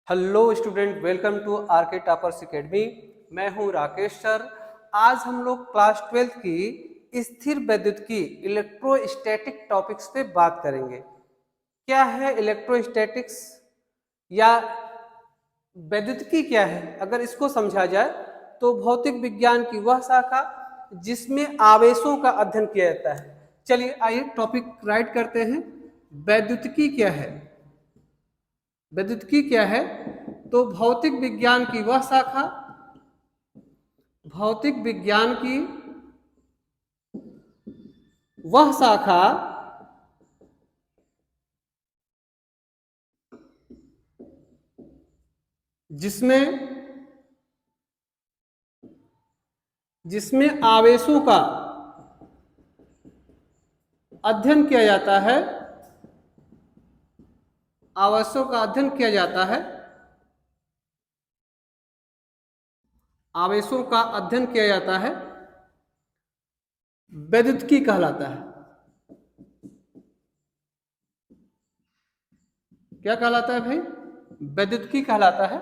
Hello student, welcome to RK toppers academy. मैं हूं Rakesh sir. आज हम लोग क्लास 12th की स्थिर वैद्युतिकी इलेक्ट्रोस्टैटिक टॉपिक्स पे बात करेंगे। क्या है इलेक्ट्रोस्टैटिक्स या वैद्युतिकी क्या है? अगर इसको समझा जाए तो भौतिक विज्ञान की वह शाखा जिसमें आवेशों का अध्ययन किया जाता है। चलिए आइए टॉपिक राइट करते हैं। वैद्युतिकी क्या है? वैद्युतिकी क्या है? तो भौतिक विज्ञान की वह शाखा, भौतिक विज्ञान की वह शाखा जिसमें आवेशों का अध्ययन किया जाता है, आवेशों का अध्ययन किया जाता है, आवेशों का अध्ययन किया जाता है, वैद्युतिकी कहलाता है। क्या कहलाता है भाई? वैद्युतिकी कहलाता है।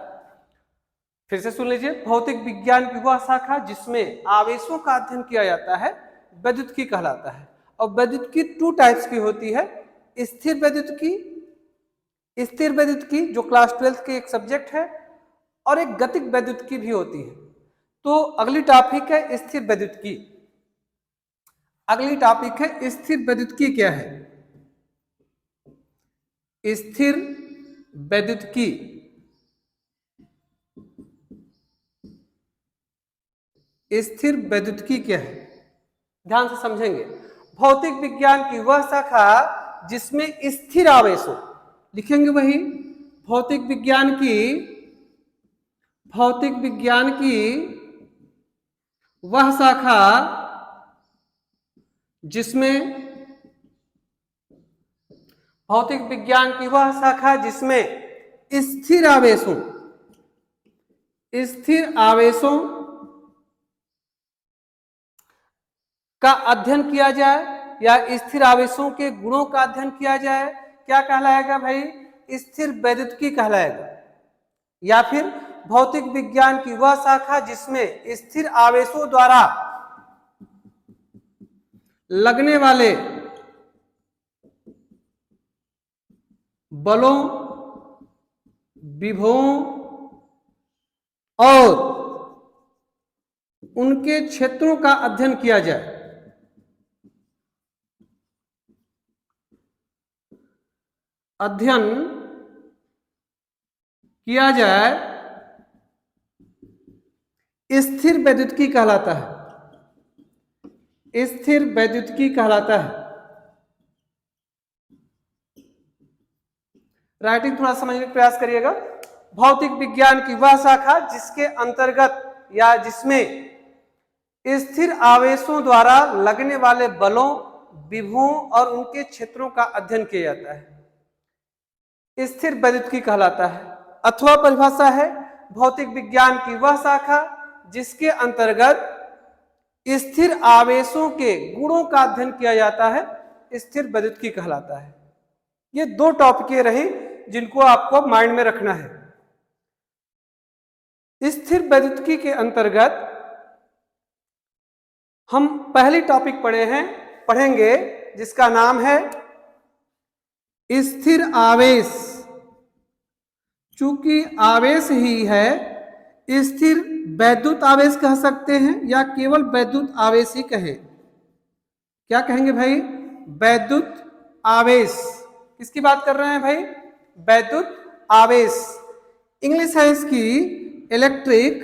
फिर से सुन लीजिए, भौतिक विज्ञान की वह शाखा जिसमें आवेशों का अध्ययन किया जाता है वैद्युतिकी कहलाता है। और वैद्युतिकी टू टाइप्स की होती है, स्थिर वैद्युतिकी, स्थिर वैद्युतिकी जो क्लास 12th के एक सब्जेक्ट है, और एक गतिक वैद्युतिकी भी होती है। तो अगली टॉपिक है स्थिर वैद्युतिकी। अगली टॉपिक है स्थिर वैद्युतिकी क्या है? स्थिर वैद्युतिकी स्थिर वैद्युतिकी क्या है? ध्यान से समझेंगे। भौतिक विज्ञान की वह शाखा जिसमें स्थिर आवेशों, लिखेंगे वही, भौतिक विज्ञान की वह शाखा जिसमें भौतिक विज्ञान की वह शाखा जिसमें स्थिर आवेशों का अध्ययन किया जाए या स्थिर आवेशों के गुणों का अध्ययन किया जाए, क्या कहलाएगा भाई? स्थिर वैद्युतिकी कहलाएगा। या फिर भौतिक विज्ञान की वह शाखा जिसमें स्थिर आवेशों द्वारा लगने वाले बलों, विभवों और उनके क्षेत्रों का अध्ययन किया जाए। अध्ययन किया जाए, स्थिर वैद्युतिकी कहलाता है। स्थिर वैद्युतिकी कहलाता है। राइटिंग थोड़ा समझने का प्रयास करिएगा। भौतिक विज्ञान की वह शाखा जिसके अंतर्गत या जिसमें स्थिर आवेशों द्वारा लगने वाले बलों, विभवों और उनके क्षेत्रों का अध्ययन किया जाता है, स्थिर वैद्युतिकी कहलाता है। अथवा परिभाषा है, भौतिक विज्ञान की वह शाखा जिसके अंतर्गत स्थिर आवेशों के गुणों का अध्ययन किया जाता है, स्थिर वैद्युतिकी कहलाता है। ये दो टॉपिक रही जिनको आपको माइंड में रखना है। स्थिर वैद्युतिकी के अंतर्गत हम पहली टॉपिक पढ़ेंगे जिसका नाम है स्थिर आवेश। चूंकि आवेश ही है, स्थिर वैद्युत आवेश कह सकते हैं या केवल वैद्युत आवेश ही कहें। क्या कहेंगे भाई? वैद्युत आवेश। किसकी बात कर रहे हैं भाई? वैद्युत आवेश। इंग्लिश है इसकी इलेक्ट्रिक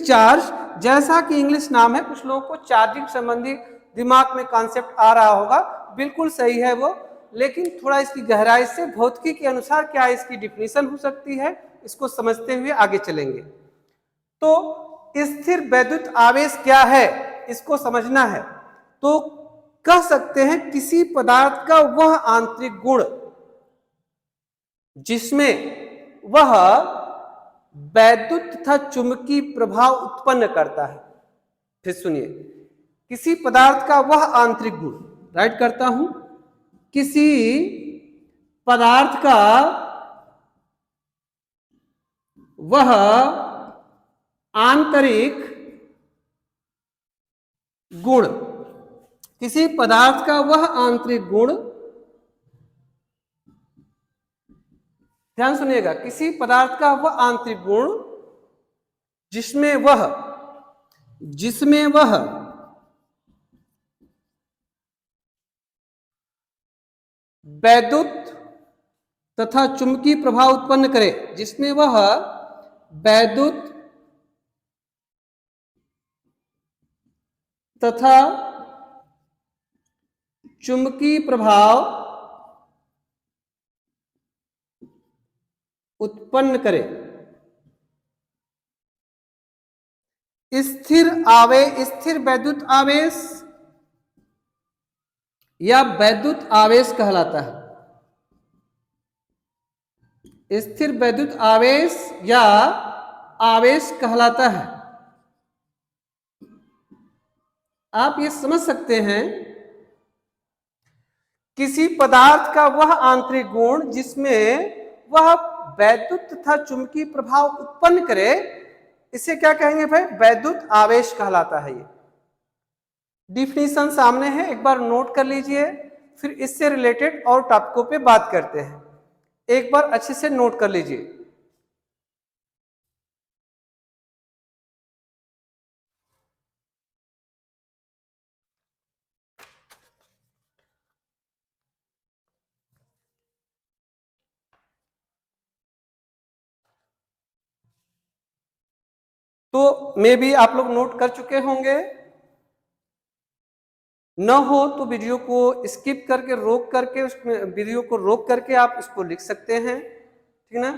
चार्ज। जैसा कि इंग्लिश नाम है, कुछ लोगों को चार्जिंग संबंधी दिमाग में कॉन्सेप्ट आ रहा होगा, बिल्कुल सही है वो, लेकिन थोड़ा इसकी गहराई से भौतिकी के अनुसार क्या इसकी डिफिनीशन हो सकती है, इसको समझते हुए आगे चलेंगे। तो स्थिर वैद्युत आवेश क्या है, इसको समझना है। तो कह सकते हैं किसी पदार्थ का वह आंतरिक गुण जिसमें वह वैद्युत तथा चुंबकीय प्रभाव उत्पन्न करता है। फिर सुनिए, किसी पदार्थ का वह आंतरिक गुण, राइट करता हूं, किसी पदार्थ का वह आंतरिक गुण, किसी पदार्थ का वह आंतरिक गुण, ध्यान सुनिएगा, किसी पदार्थ का वह आंतरिक गुण जिसमें वह वैद्युत तथा चुंबकीय प्रभाव उत्पन्न करे, जिसमें वह वैद्युत तथा चुंबकीय प्रभाव उत्पन्न करे। स्थिर वैद्युत आवेश या वैद्युत आवेश कहलाता है। स्थिर वैद्युत आवेश या आवेश कहलाता है। आप ये समझ सकते हैं, किसी पदार्थ का वह आंतरिक गुण जिसमें वह वैद्युत तथा चुंबकीय प्रभाव उत्पन्न करे, इसे क्या कहेंगे भाई? वैद्युत आवेश कहलाता है। ये डिफिनीशन सामने है, एक बार नोट कर लीजिए, फिर इससे रिलेटेड और टॉपिकों पे बात करते हैं। एक बार अच्छे से नोट कर लीजिए। तो मे भी आप लोग नोट कर चुके होंगे, न हो तो वीडियो को स्किप करके रोक करके उसमें वीडियो को रोक करके आप इसको लिख सकते हैं, ठीक ना।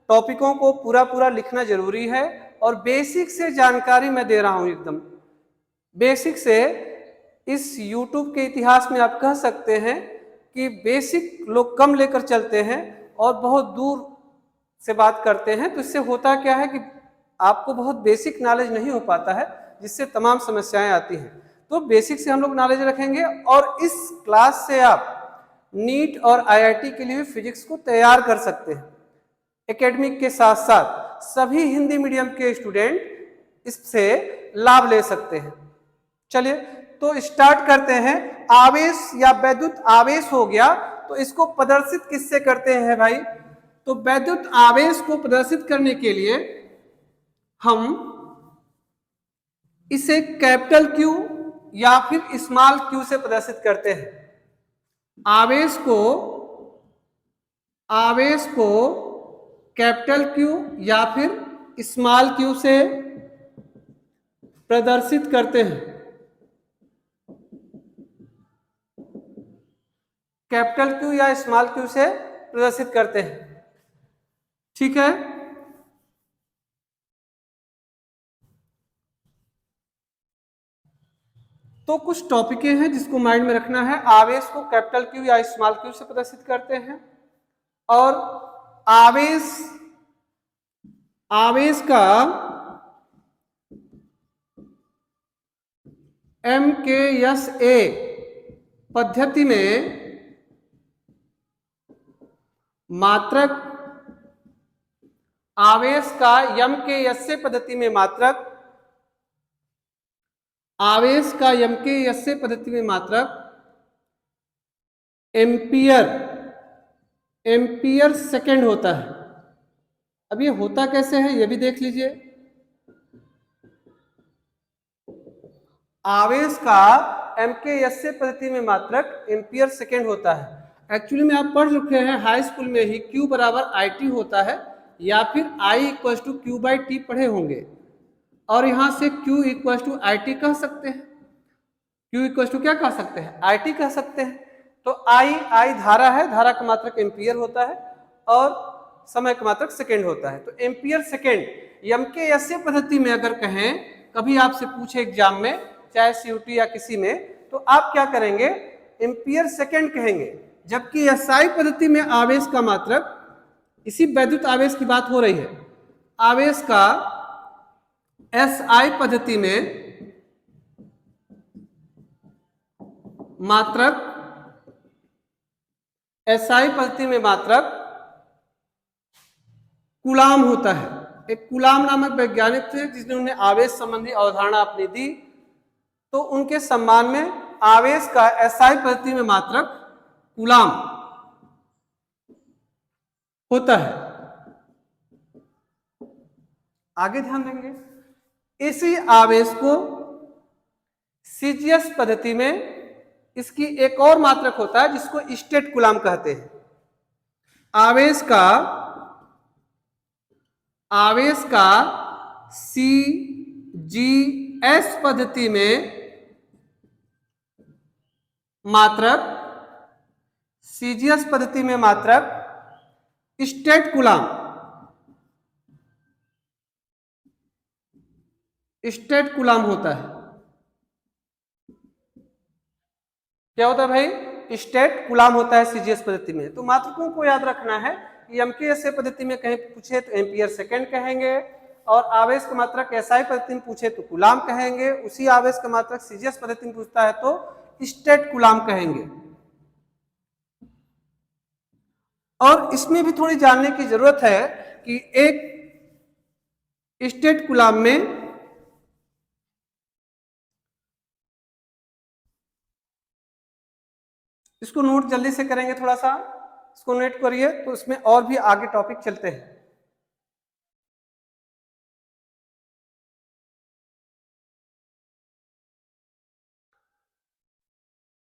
टॉपिकों को पूरा पूरा लिखना जरूरी है, और बेसिक से जानकारी मैं दे रहा हूं, एकदम बेसिक से। इस YouTube के इतिहास में आप कह सकते हैं कि बेसिक लोग कम लेकर चलते हैं और बहुत दूर से बात करते हैं, तो इससे होता क्या है कि आपको बहुत बेसिक नॉलेज नहीं हो पाता है, जिससे तमाम समस्याएं आती हैं। तो बेसिक से हम लोग नॉलेज रखेंगे, और इस क्लास से आप नीट और IIT के लिए फिजिक्स को तैयार कर सकते हैं। एकेडमिक के साथ साथ सभी हिंदी मीडियम के स्टूडेंट इससे लाभ ले सकते हैं। चलिए तो स्टार्ट करते हैं। आवेश या वैद्युत आवेश हो गया, तो इसको प्रदर्शित किससे करते हैं भाई? तो वैद्युत आवेश को प्रदर्शित करने के लिए हम इसे कैपिटल Q या फिर स्मॉल q से प्रदर्शित करते हैं। आवेश को कैपिटल Q या फिर स्मॉल q से प्रदर्शित करते हैं। कैपिटल Q या स्मॉल q से प्रदर्शित करते हैं, ठीक है। तो कुछ टॉपिक हैं जिसको माइंड में रखना है। आवेश को कैपिटल Q या स्मॉल q से प्रदर्शित करते हैं, और आवेश का MKSA पद्धति में मात्रक, आवेश का MKSA पद्धति में मात्रक, आवेश का MKSA पद्धति में मात्रक एम्पियर सेकेंड होता है। अब ये होता कैसे है ये भी देख लीजिए। आवेश का MKSA पद्धति में मात्रक एम्पियर सेकेंड होता है। एक्चुअली में आप पढ़ चुके हैं हाई स्कूल में ही, Q बराबर IT होता है, या फिर I इक्वल टू Q/T पढ़े होंगे, और यहां से Q इक्वल टू IT कह सकते हैं। Q इक्वल टू क्या कह सकते हैं? IT कह सकते हैं। तो I धारा है, धारा का मात्रक एम्पियर होता है, और समय का मात्रक सेकेंड होता है। तो एम्पियर सेकेंड MKSA पद्धति में अगर कहें, कभी आपसे पूछे एग्जाम में, चाहे CUT या किसी में, तो आप क्या करेंगे? एम्पियर सेकेंड कहेंगे। जबकि SI पद्धति में आवेश का मात्रक, इसी वैद्युत आवेश की बात हो रही है, आवेश का SI पद्धति में मात्रक एसआई पद्धति में मात्रक कूलाम होता है। एक कूलाम नामक वैज्ञानिक थे जिसने उन्हें आवेश संबंधी अवधारणा अपनी दी, तो उनके सम्मान में आवेश का एसआई पद्धति में मात्रक कूलाम होता है। आगे ध्यान देंगे, इसी आवेश को सीजीएस पद्धति में इसकी एक और मात्रक होता है जिसको स्टेट कूलाम कहते हैं। आवेश का सीजीएस पद्धति में मात्रक स्टेट कूलाम होता है। क्या होता है भाई? स्टेट कूलाम होता है सीजीएस पद्धति में। तो मात्रकों को याद रखना है कि एमकेएस पद्धति में कहीं पूछे तो एम्पियर सेकेंड कहेंगे, और आवेश का मात्रक एसआई पद्धति में पूछे तो कूलाम कहेंगे, उसी आवेश का मात्रक सीजीएस पद्धति में पूछता है तो स्टेट कूलाम कहेंगे। और इसमें भी थोड़ी जानने की जरूरत है कि एक स्टेट कूलाम में इसको नोट जल्दी से करेंगे, थोड़ा सा इसको नोट करिए तो इसमें और भी आगे टॉपिक चलते हैं।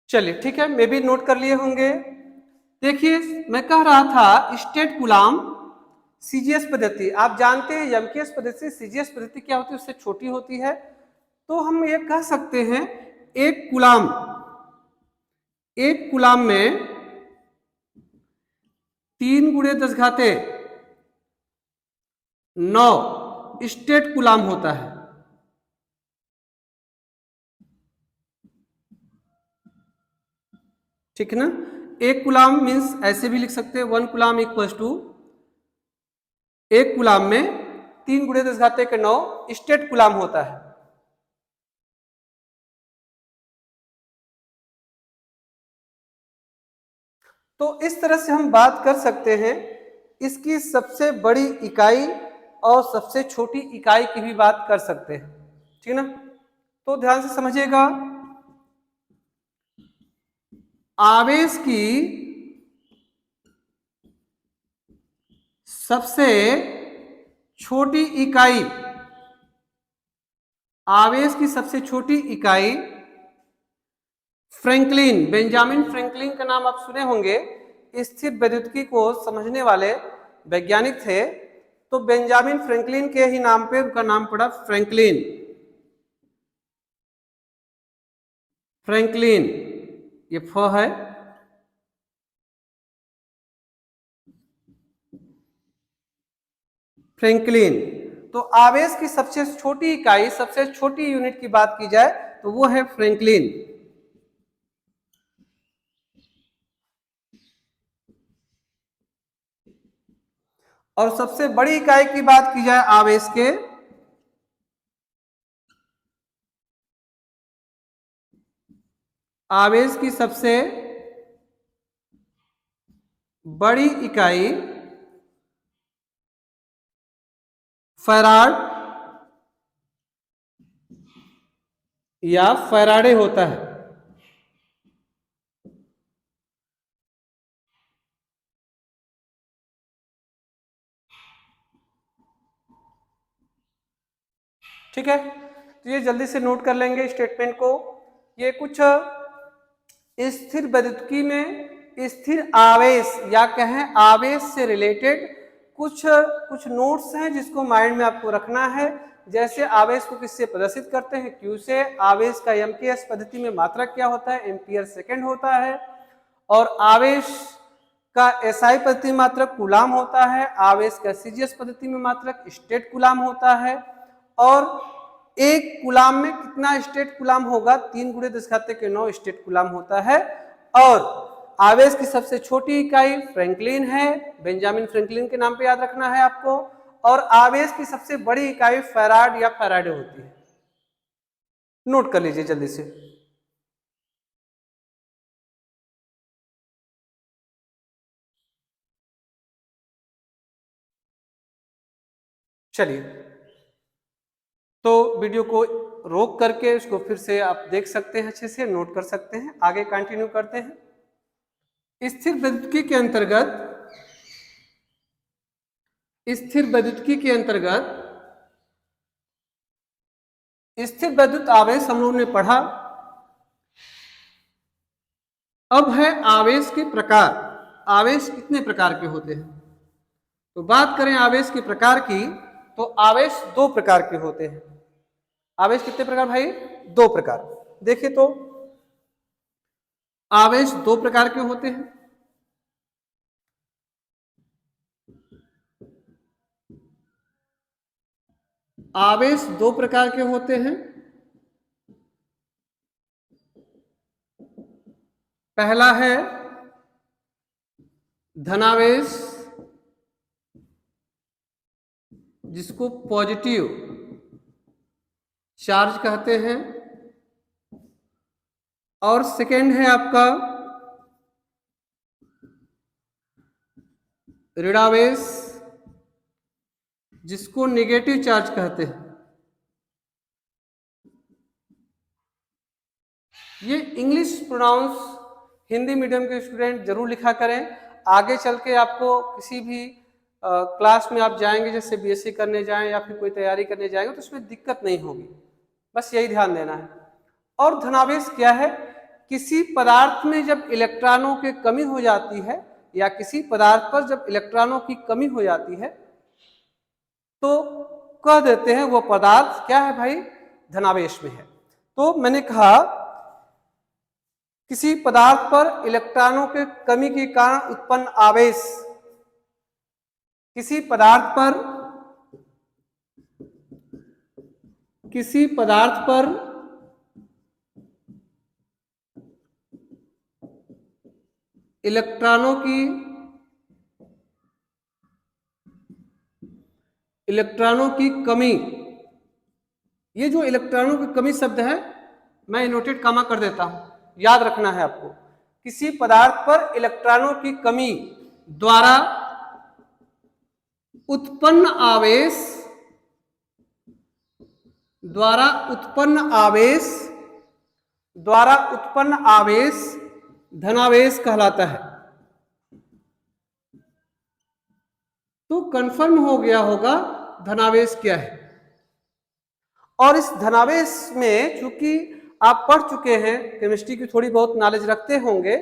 चलिए ठीक है, मैं भी नोट कर लिए होंगे। देखिए मैं कह रहा था स्टेट कूलाम सीजीएस पद्धति, आप जानते हैं एमकेएस पद्धति से सीजीएस पद्धति क्या होती है, उससे छोटी होती है। तो हम ये कह सकते हैं एक कूलाम में 3×10⁹ स्टेट कूलाम होता है। ठीक है ना? एक कूलाम मीन्स ऐसे भी लिख सकते हैं 1 कूलाम इक्वल्स टू, एक कूलाम में 3×10⁹ स्टेट कूलाम होता है। तो इस तरह से हम बात कर सकते हैं इसकी सबसे बड़ी इकाई और सबसे छोटी इकाई की भी बात कर सकते हैं। ठीक है ना? तो ध्यान से समझिएगा, आवेश की सबसे छोटी इकाई फ्रैंकलिन, बेंजामिन फ्रैंकलिन का नाम आप सुने होंगे, स्थिर वैद्युतिकी को समझने वाले वैज्ञानिक थे। तो बेंजामिन फ्रैंकलिन के ही नाम पे उनका नाम पड़ा फ्रैंकलिन। ये फ है, फ्रैंकलिन। तो आवेश की सबसे छोटी इकाई, सबसे छोटी यूनिट की बात की जाए तो वो है फ्रैंकलिन। और सबसे बड़ी इकाई की बात की जाए आवेश की सबसे बड़ी इकाई फैराड या फैराडे होता है। ठीक है, तो ये जल्दी से नोट कर लेंगे स्टेटमेंट को। ये कुछ स्थिर वैद्युतिकी में स्थिर आवेश या कहें आवेश से रिलेटेड कुछ नोट्स हैं जिसको माइंड में आपको रखना है। जैसे आवेश को किससे प्रदर्शित करते हैं? क्यू से। आवेश का एमकेएस पद्धति में मात्रक क्या होता है? एम्पियर सेकेंड होता है। और आवेश का एसआई पद्धति में मात्रक कूलाम होता है। आवेश का सीजीएस पद्धति में मात्रक स्टेट कूलाम होता है। और एक कूलाम में कितना स्टेट कूलाम होगा? 3×10⁹ स्टेट कूलाम होता है। और आवेश की सबसे छोटी इकाई फ्रैंकलिन है, बेंजामिन फ्रैंकलिन के नाम पे याद रखना है आपको। और आवेश की सबसे बड़ी इकाई फैराड या फैराडे होती है। नोट कर लीजिए जल्दी से। चलिए, तो वीडियो को रोक करके उसको फिर से आप देख सकते हैं, अच्छे से नोट कर सकते हैं। आगे कंटिन्यू करते हैं। स्थिर वैद्युतिकी के अंतर्गत स्थिर वैद्युतिकी के अंतर्गत स्थिर वैद्युत आवेश हम लोगों ने पढ़ा। अब है आवेश के प्रकार। आवेश कितने प्रकार के होते हैं? तो बात करें आवेश के प्रकार की, तो आवेश दो प्रकार के होते हैं। आवेश कितने प्रकार भाई? दो प्रकार। देखिए तो आवेश दो प्रकार के होते हैं। आवेश दो प्रकार के होते हैं। पहला है धनावेश, जिसको पॉजिटिव चार्ज कहते हैं, और सेकेंड है आपका ऋणावेश, जिसको नेगेटिव चार्ज कहते हैं। ये इंग्लिश प्रोनाउंस हिंदी मीडियम के स्टूडेंट जरूर लिखा करें। आगे चल के आपको किसी भी क्लास में आप जाएंगे, जैसे बीएससी करने जाएं या फिर कोई तैयारी करने जाएंगे, तो उसमें दिक्कत नहीं होगी। बस यही ध्यान देना है। और धनावेश क्या है? किसी पदार्थ में जब इलेक्ट्रॉनों की कमी हो जाती है, या किसी पदार्थ पर जब इलेक्ट्रॉनों की कमी हो जाती है, तो कह देते हैं वो पदार्थ क्या है भाई? धनावेश में है। तो मैंने कहा किसी पदार्थ पर इलेक्ट्रॉनों के कमी के कारण उत्पन्न आवेश, किसी पदार्थ पर इलेक्ट्रॉनों की कमी, ये जो इलेक्ट्रॉनों की कमी शब्द है, मैं नोटेड कामा कर देता हूं, याद रखना है आपको। किसी पदार्थ पर इलेक्ट्रॉनों की कमी द्वारा उत्पन्न आवेश धनावेश कहलाता है। तो कंफर्म हो गया होगा धनावेश क्या है। और इस धनावेश में चूंकि आप पढ़ चुके हैं, केमिस्ट्री की थोड़ी बहुत नॉलेज रखते होंगे,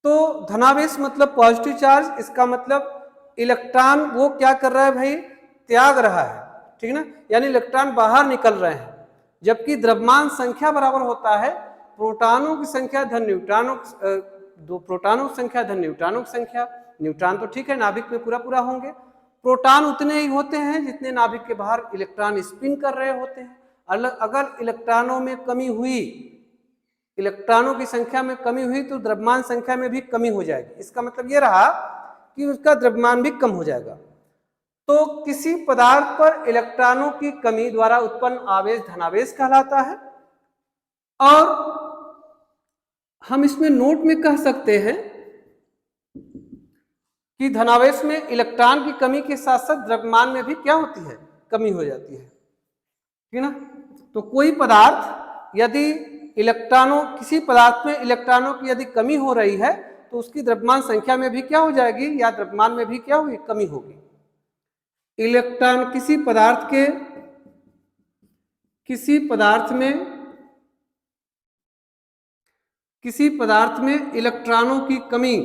तो धनावेश मतलब पॉजिटिव चार्ज। इसका मतलब इलेक्ट्रॉन वो क्या कर रहा है भाई? त्याग रहा है, ठीक ना, यानी इलेक्ट्रॉन बाहर निकल रहे हैं। जबकि द्रव्यमान संख्या बराबर होता है प्रोटॉनों की संख्या धन न्यूट्रॉनों, दो प्रोटॉनों की संख्या धन न्यूट्रॉनों की संख्या। न्यूट्रॉन तो ठीक है नाभिक में पूरा होंगे, प्रोटॉन उतने ही होते हैं जितने नाभिक के बाहर इलेक्ट्रॉन स्पिन कर रहे होते हैं। अगर इलेक्ट्रॉनों में कमी हुई, इलेक्ट्रॉनों की संख्या में कमी हुई, तो द्रव्यमान संख्या में भी कमी हो जाएगी। इसका मतलब ये रहा कि उसका द्रव्यमान भी कम हो जाएगा। तो किसी पदार्थ पर इलेक्ट्रॉनों की कमी द्वारा उत्पन्न आवेश धनावेश कहलाता है। और हम इसमें नोट में कह सकते हैं कि धनावेश में इलेक्ट्रॉन की कमी के साथ साथ द्रव्यमान में भी क्या होती है? कमी हो जाती है, ठीक ना। तो कोई पदार्थ यदि किसी पदार्थ में इलेक्ट्रॉनों की यदि कमी हो रही है, तो उसकी द्रव्यमान संख्या में भी क्या हो जाएगी? या द्रव्यमान में भी क्या होगी? कमी होगी। इलेक्ट्रॉन किसी पदार्थ में इलेक्ट्रॉनों की कमी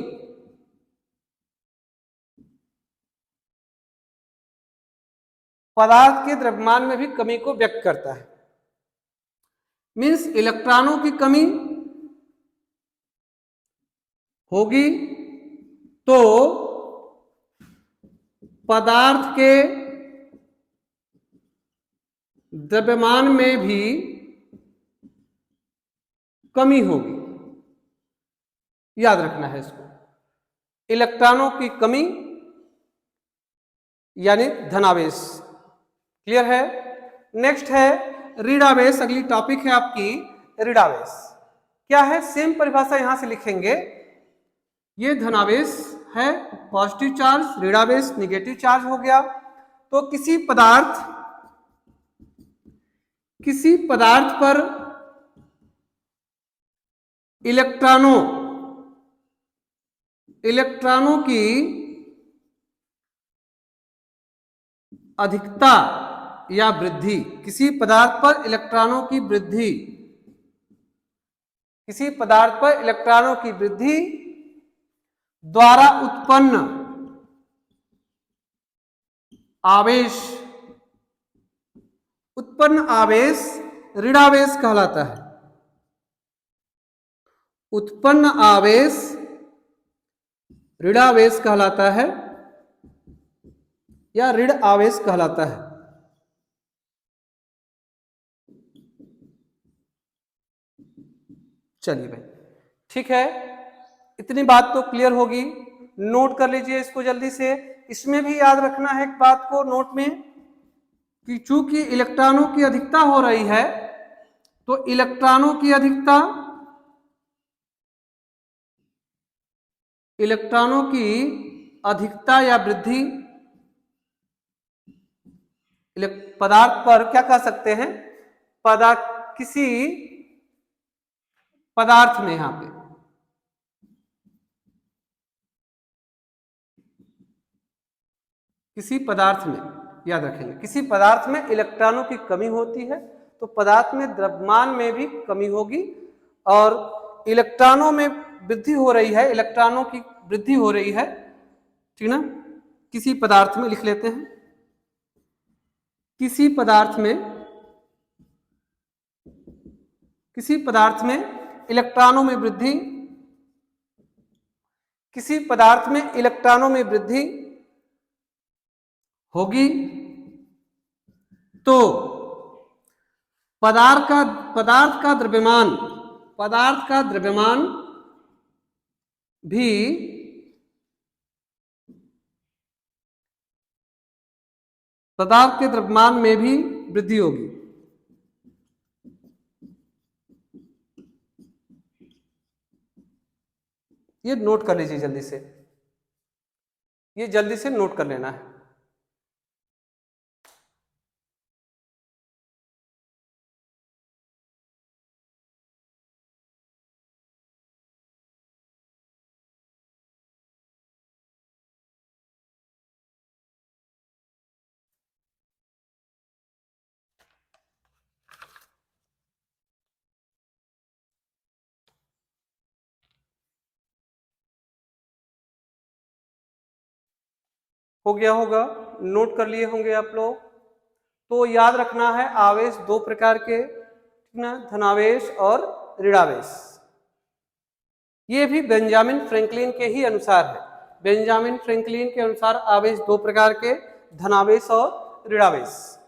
पदार्थ के द्रव्यमान में भी कमी को व्यक्त करता है। मीन्स इलेक्ट्रॉनों की कमी होगी तो पदार्थ के द्रव्यमान में भी कमी होगी। याद रखना है इसको, इलेक्ट्रॉनों की कमी यानी धनावेश। क्लियर है? नेक्स्ट है ऋणावेश। अगली टॉपिक है आपकी ऋणावेश। क्या है? सेम परिभाषा यहां से लिखेंगे। ये धनावेश है, पॉजिटिव चार्ज, ऋणावेश नेगेटिव चार्ज हो गया। तो किसी पदार्थ पर इलेक्ट्रॉनों की अधिकता या वृद्धि, किसी पदार्थ पर इलेक्ट्रॉनों की वृद्धि, किसी पदार्थ पर इलेक्ट्रॉनों की वृद्धि द्वारा उत्पन्न आवेश ऋणावेश कहलाता है। उत्पन्न आवेश ऋणावेश कहलाता है या ऋण आवेश कहलाता है। चलिए भाई, ठीक है, इतनी बात तो क्लियर होगी। नोट कर लीजिए इसको जल्दी से। इसमें भी याद रखना है एक बात को नोट में कि चूंकि इलेक्ट्रॉनों की अधिकता हो रही है, तो इलेक्ट्रॉनों की अधिकता या वृद्धि पदार्थ पर क्या कह सकते हैं, किसी पदार्थ में, यहां पे किसी पदार्थ में, याद रखेंगे, किसी पदार्थ में इलेक्ट्रॉनों की कमी होती है तो पदार्थ में द्रव्यमान में भी कमी होगी, और इलेक्ट्रॉनों में वृद्धि हो रही है, इलेक्ट्रॉनों की वृद्धि हो रही है, ठीक ना। किसी पदार्थ में लिख लेते हैं, किसी पदार्थ में इलेक्ट्रॉनों में वृद्धि, किसी पदार्थ में इलेक्ट्रॉनों में वृद्धि होगी तो पदार्थ का द्रव्यमान भी पदार्थ के द्रव्यमान में भी वृद्धि होगी। ये नोट कर लीजिए जल्दी से, ये जल्दी से नोट कर लेना है। हो गया होगा, नोट कर लिए होंगे आप लोग। तो याद रखना है आवेश दो प्रकार के, ठीक ना, धनावेश और ऋणावेश। ये भी बेंजामिन फ्रैंकलिन के ही अनुसार है। बेंजामिन फ्रैंकलिन के अनुसार आवेश दो प्रकार के, धनावेश और ऋणावेश।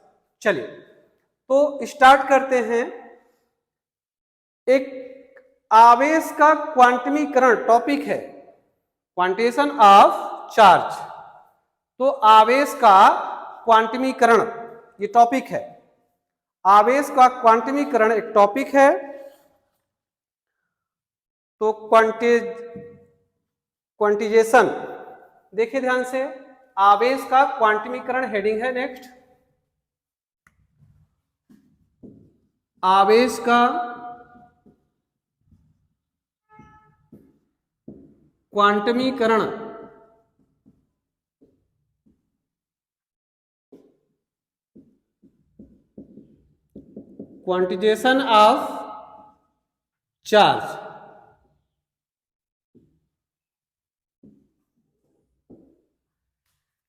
चलिए तो स्टार्ट करते हैं। एक आवेश का क्वांटमीकरण टॉपिक है, क्वांटेशन ऑफ चार्ज। तो आवेश का क्वांटमीकरण ये टॉपिक है, आवेश का क्वांटमीकरण एक टॉपिक है। तो क्वांटिजेशन देखिए ध्यान से, आवेश का क्वांटमीकरण हेडिंग है नेक्स्ट। आवेश का क्वांटमीकरण क्वांटिजेशन ऑफ चार्ज।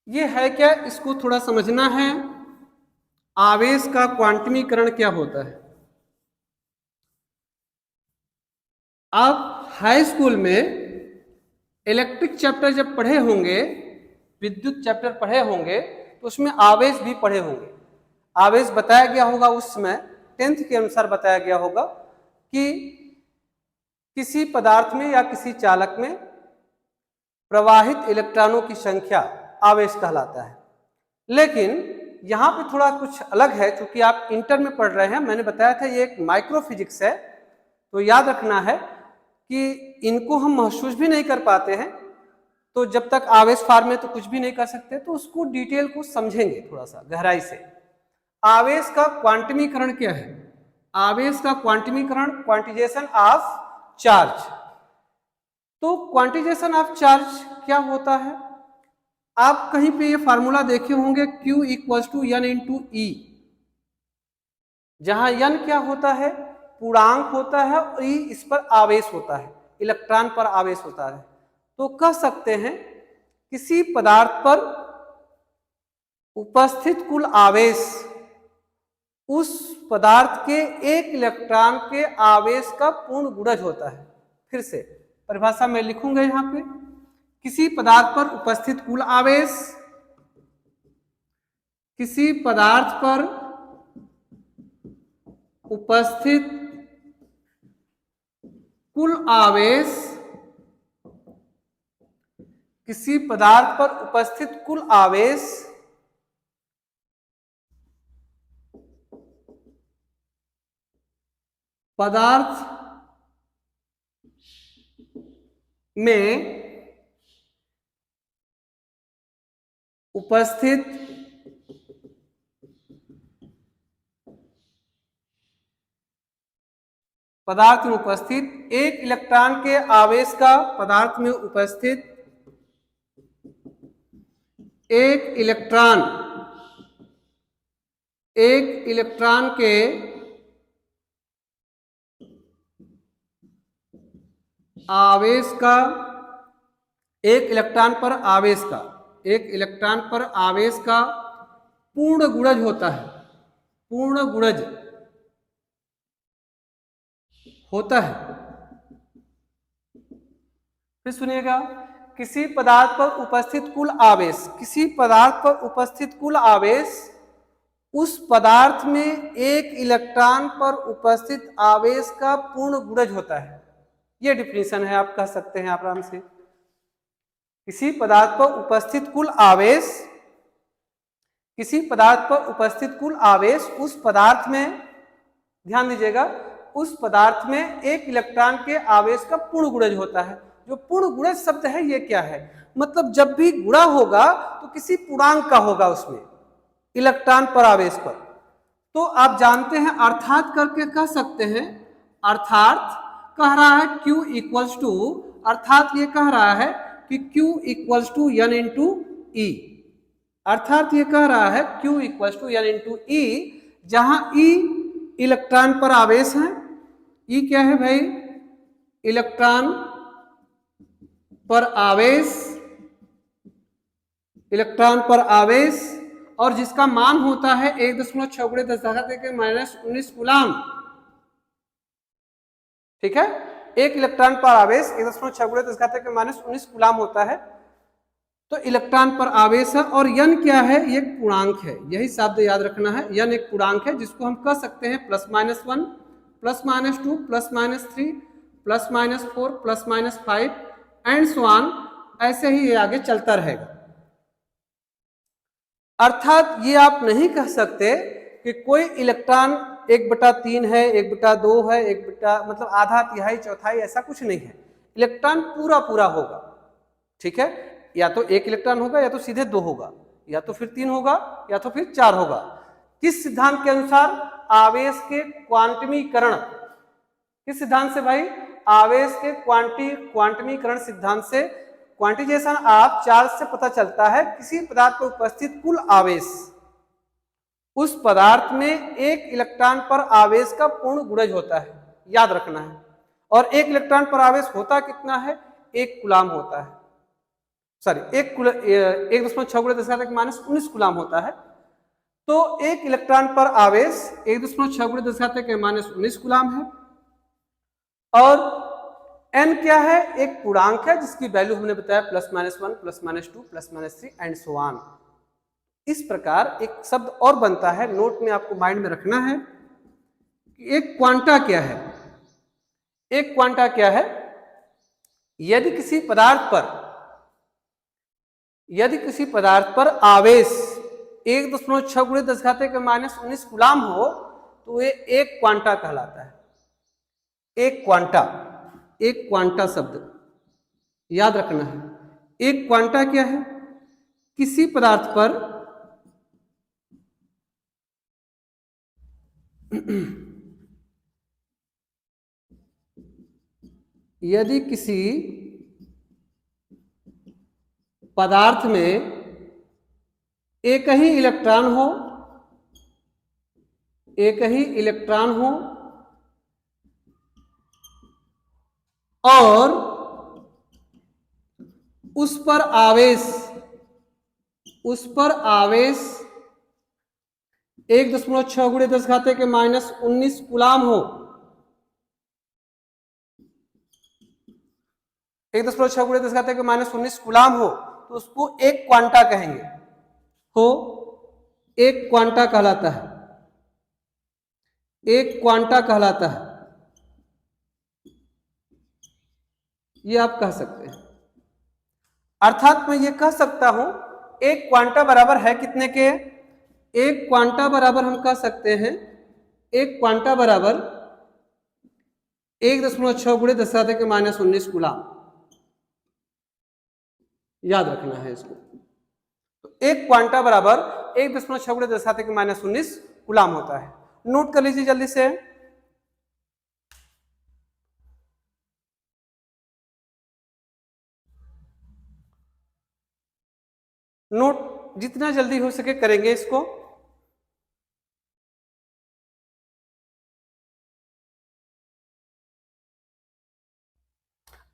ये है क्या, इसको थोड़ा समझना है। आवेश का क्वांटमीकरण क्या होता है। आप हाई स्कूल में इलेक्ट्रिक चैप्टर जब पढ़े होंगे, विद्युत चैप्टर पढ़े होंगे, तो उसमें आवेश भी पढ़े होंगे। आवेश बताया गया होगा उस समय, 10th के अनुसार बताया गया होगा कि किसी पदार्थ में या किसी चालक में प्रवाहित इलेक्ट्रॉनों की संख्या आवेश कहलाता है। लेकिन यहाँ पे थोड़ा कुछ अलग है, क्योंकि आप इंटर में पढ़ रहे हैं। मैंने बताया था ये एक माइक्रो फिजिक्स है, तो याद रखना है कि इनको हम महसूस भी नहीं कर पाते हैं। तो जब तक आवेश फॉर्म में तो कुछ भी नहीं कर सकते, तो उसको डिटेल को समझेंगे थोड़ा सा गहराई से। आवेश का क्वांटमीकरण क्या है? आवेश का क्वांटमीकरण, क्वांटिजेशन ऑफ चार्ज। तो क्वांटिजेशन ऑफ चार्ज क्या होता है? आप कहीं पे ये फार्मूला देखे होंगे, Q equals to N into e, जहां N क्या होता है? पूर्णांक होता है, और E इस पर आवेश होता है, इलेक्ट्रॉन पर आवेश होता है। तो कह सकते हैं किसी पदार्थ पर उपस्थित कुल आवेश उस पदार्थ के एक इलेक्ट्रॉन के आवेश का पूर्ण गुणज होता है। फिर से परिभाषा में लिखूंगा यहां पे, किसी पदार्थ पर उपस्थित कुल आवेश, किसी पदार्थ पर उपस्थित कुल आवेश, किसी पदार्थ पर उपस्थित कुल आवेश पदार्थ में उपस्थित एक इलेक्ट्रॉन के आवेश का, पदार्थ में उपस्थित एक इलेक्ट्रॉन के आवेश का, एक इलेक्ट्रॉन पर आवेश का पूर्ण गुणज होता है, पूर्ण गुणज होता है। फिर सुनिएगा, किसी पदार्थ पर उपस्थित कुल आवेश, किसी पदार्थ पर उपस्थित कुल आवेश उस पदार्थ में एक इलेक्ट्रॉन पर उपस्थित आवेश का पूर्ण गुणज होता है। यह डिफिनीशन है, आप कह सकते हैं आराम से। किसी पदार्थ पर उपस्थित कुल आवेश, किसी पदार्थ पर उपस्थित कुल आवेश उस पदार्थ में, ध्यान दीजिएगा, उस पदार्थ में एक इलेक्ट्रॉन के आवेश का पूर्ण गुणज होता है। जो पूर्ण गुणज शब्द है ये क्या है? मतलब जब भी गुणा होगा तो किसी पूर्णांक का होगा उसमें, इलेक्ट्रॉन पर आवेश पर। तो आप जानते हैं अर्थात करके कह सकते हैं, अर्थात कह रहा है Q इक्वल्स टू, अर्थात ये कह रहा है कि Q equals to N into e, अर्थात ये कह रहा है Q equals to N into e, जहां E इलेक्ट्रॉन पर आवेश है। E क्या है भाई? इलेक्ट्रॉन पर आवेश, इलेक्ट्रॉन पर आवेश, और जिसका मान होता है 1.6×10⁻⁻⁹ कूलाम। ठीक है, एक इलेक्ट्रॉन पर आवेश 1.6×10⁻⁻⁹ कूलाम होता है। तो इलेक्ट्रॉन पर आवेश है, और N क्या है? ये एक पूर्णांक है, यही शब्द याद रखना है। N एक पूर्णांक है जिसको हम कह सकते हैं +-1, +-2, +-3, +-4, +-5 एंड सो ऑन, ऐसे ही ये आगे चलता रहेगा। अर्थात ये आप नहीं कह सकते कि कोई इलेक्ट्रॉन 1/3 है, 1/2 है, 1 मतलब आधा, तिहाई, चौथाई, ऐसा कुछ नहीं है। इलेक्ट्रॉन पूरा पूरा होगा। ठीक है, या तो एक इलेक्ट्रॉन होगा, या तो सीधे 2 होगा, या तो फिर 3 होगा, या तो फिर 4 होगा। किस सिद्धांत के अनुसार? आवेश के क्वांटमीकरण। किस सिद्धांत से भाई? आवेश के क्वांटमीकरण सिद्धांत से। क्वांटिजेशन ऑफ चार्ज से पता चलता है किसी पदार्थ पर उपस्थित कुल आवेश उस पदार्थ में एक इलेक्ट्रॉन पर आवेश का पूर्ण गुणज होता है, याद रखना है। और एक इलेक्ट्रॉन पर आवेश होता कितना है? 1 कूलाम होता है, सॉरी 1.6×10⁻⁻⁹ कूलाम होता है। तो एक इलेक्ट्रॉन पर आवेश 1.6×10⁻⁻⁹ कूलाम है। और n क्या है? एक पूर्णांक है जिसकी वैल्यू हमने बताया +-1, +-2, +-3 एंड सो ऑन। इस प्रकार एक शब्द और बनता है, नोट में आपको माइंड में रखना है कि एक क्वांटा क्या है। एक क्वांटा क्या है? यदि किसी पदार्थ पर आवेश 1.6×10⁻⁻⁹ कूलाम हो तो ये एक क्वांटा कहलाता है। एक क्वांटा शब्द याद रखना है। एक क्वांटा क्या है? किसी पदार्थ पर यदि किसी पदार्थ में एक ही इलेक्ट्रॉन हो, एक ही इलेक्ट्रॉन हो और उस पर आवेश 1.6 × 10⁻⁻19 कूलाम हो, 1.6 × 10⁻⁻19 कूलाम हो, तो उसको एक क्वांटा कहेंगे, हो एक क्वांटा कहलाता है, एक क्वांटा कहलाता है, ये आप कह सकते हैं। अर्थात मैं ये कह सकता हूं एक क्वांटा बराबर है कितने के? एक क्वांटा बराबर हम कह सकते हैं, एक क्वांटा बराबर 1.6 × 10⁻⁻19 कूलाम। याद रखना है इसको। तो एक क्वांटा बराबर 1.6 × 10⁻⁻19 कूलाम होता है। नोट कर लीजिए जल्दी से। नोट जितना जल्दी हो सके करेंगे इसको।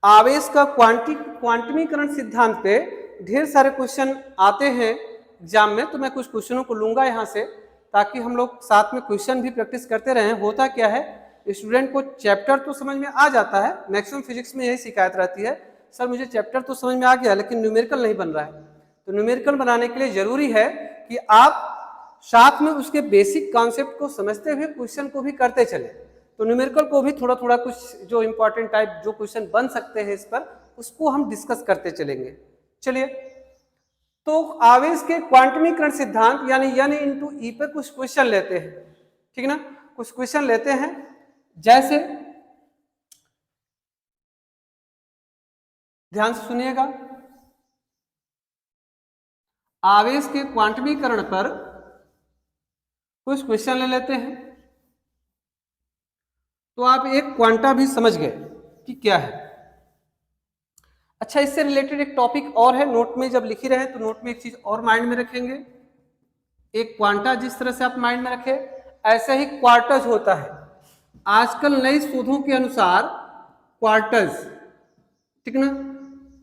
आवेश का क्वांटमीकरण सिद्धांत पे ढेर सारे क्वेश्चन आते हैं एग्जाम में, तो मैं कुछ क्वेश्चनों को लूंगा यहां से ताकि हम लोग साथ में क्वेश्चन भी प्रैक्टिस करते रहें। होता क्या है, स्टूडेंट को चैप्टर तो समझ में आ जाता है, मैक्सिमम फिजिक्स में यही शिकायत रहती है, सर मुझे चैप्टर तो समझ में आ गया लेकिन न्यूमेरिकल नहीं बन रहा है। तो न्यूमेरिकल बनाने के लिए जरूरी है कि आप साथ में उसके बेसिक कॉन्सेप्ट को समझते हुए क्वेश्चन को भी करते चले। तो न्यूमेरिकल को भी थोड़ा थोड़ा कुछ जो इंपॉर्टेंट टाइप जो क्वेश्चन बन सकते हैं इस पर, उसको हम डिस्कस करते चलेंगे। चलिए, तो आवेश के क्वांटमीकरण सिद्धांत यानी N × E पे कुछ क्वेश्चन लेते हैं, ठीक ना। कुछ क्वेश्चन लेते हैं, जैसे ध्यान से सुनिएगा, आवेश के क्वांटमीकरण पर कुछ क्वेश्चन ले लेते हैं। तो आप एक क्वांटा भी समझ गए कि क्या है। अच्छा, इससे रिलेटेड एक टॉपिक और है, नोट में जब लिखी रहे तो नोट में एक चीज और माइंड में रखेंगे। एक क्वांटा जिस तरह से आप माइंड में रखे, ऐसे ही क्वार्टज होता है। आजकल नई शोधों के अनुसार क्वार्टज, ठीक ना,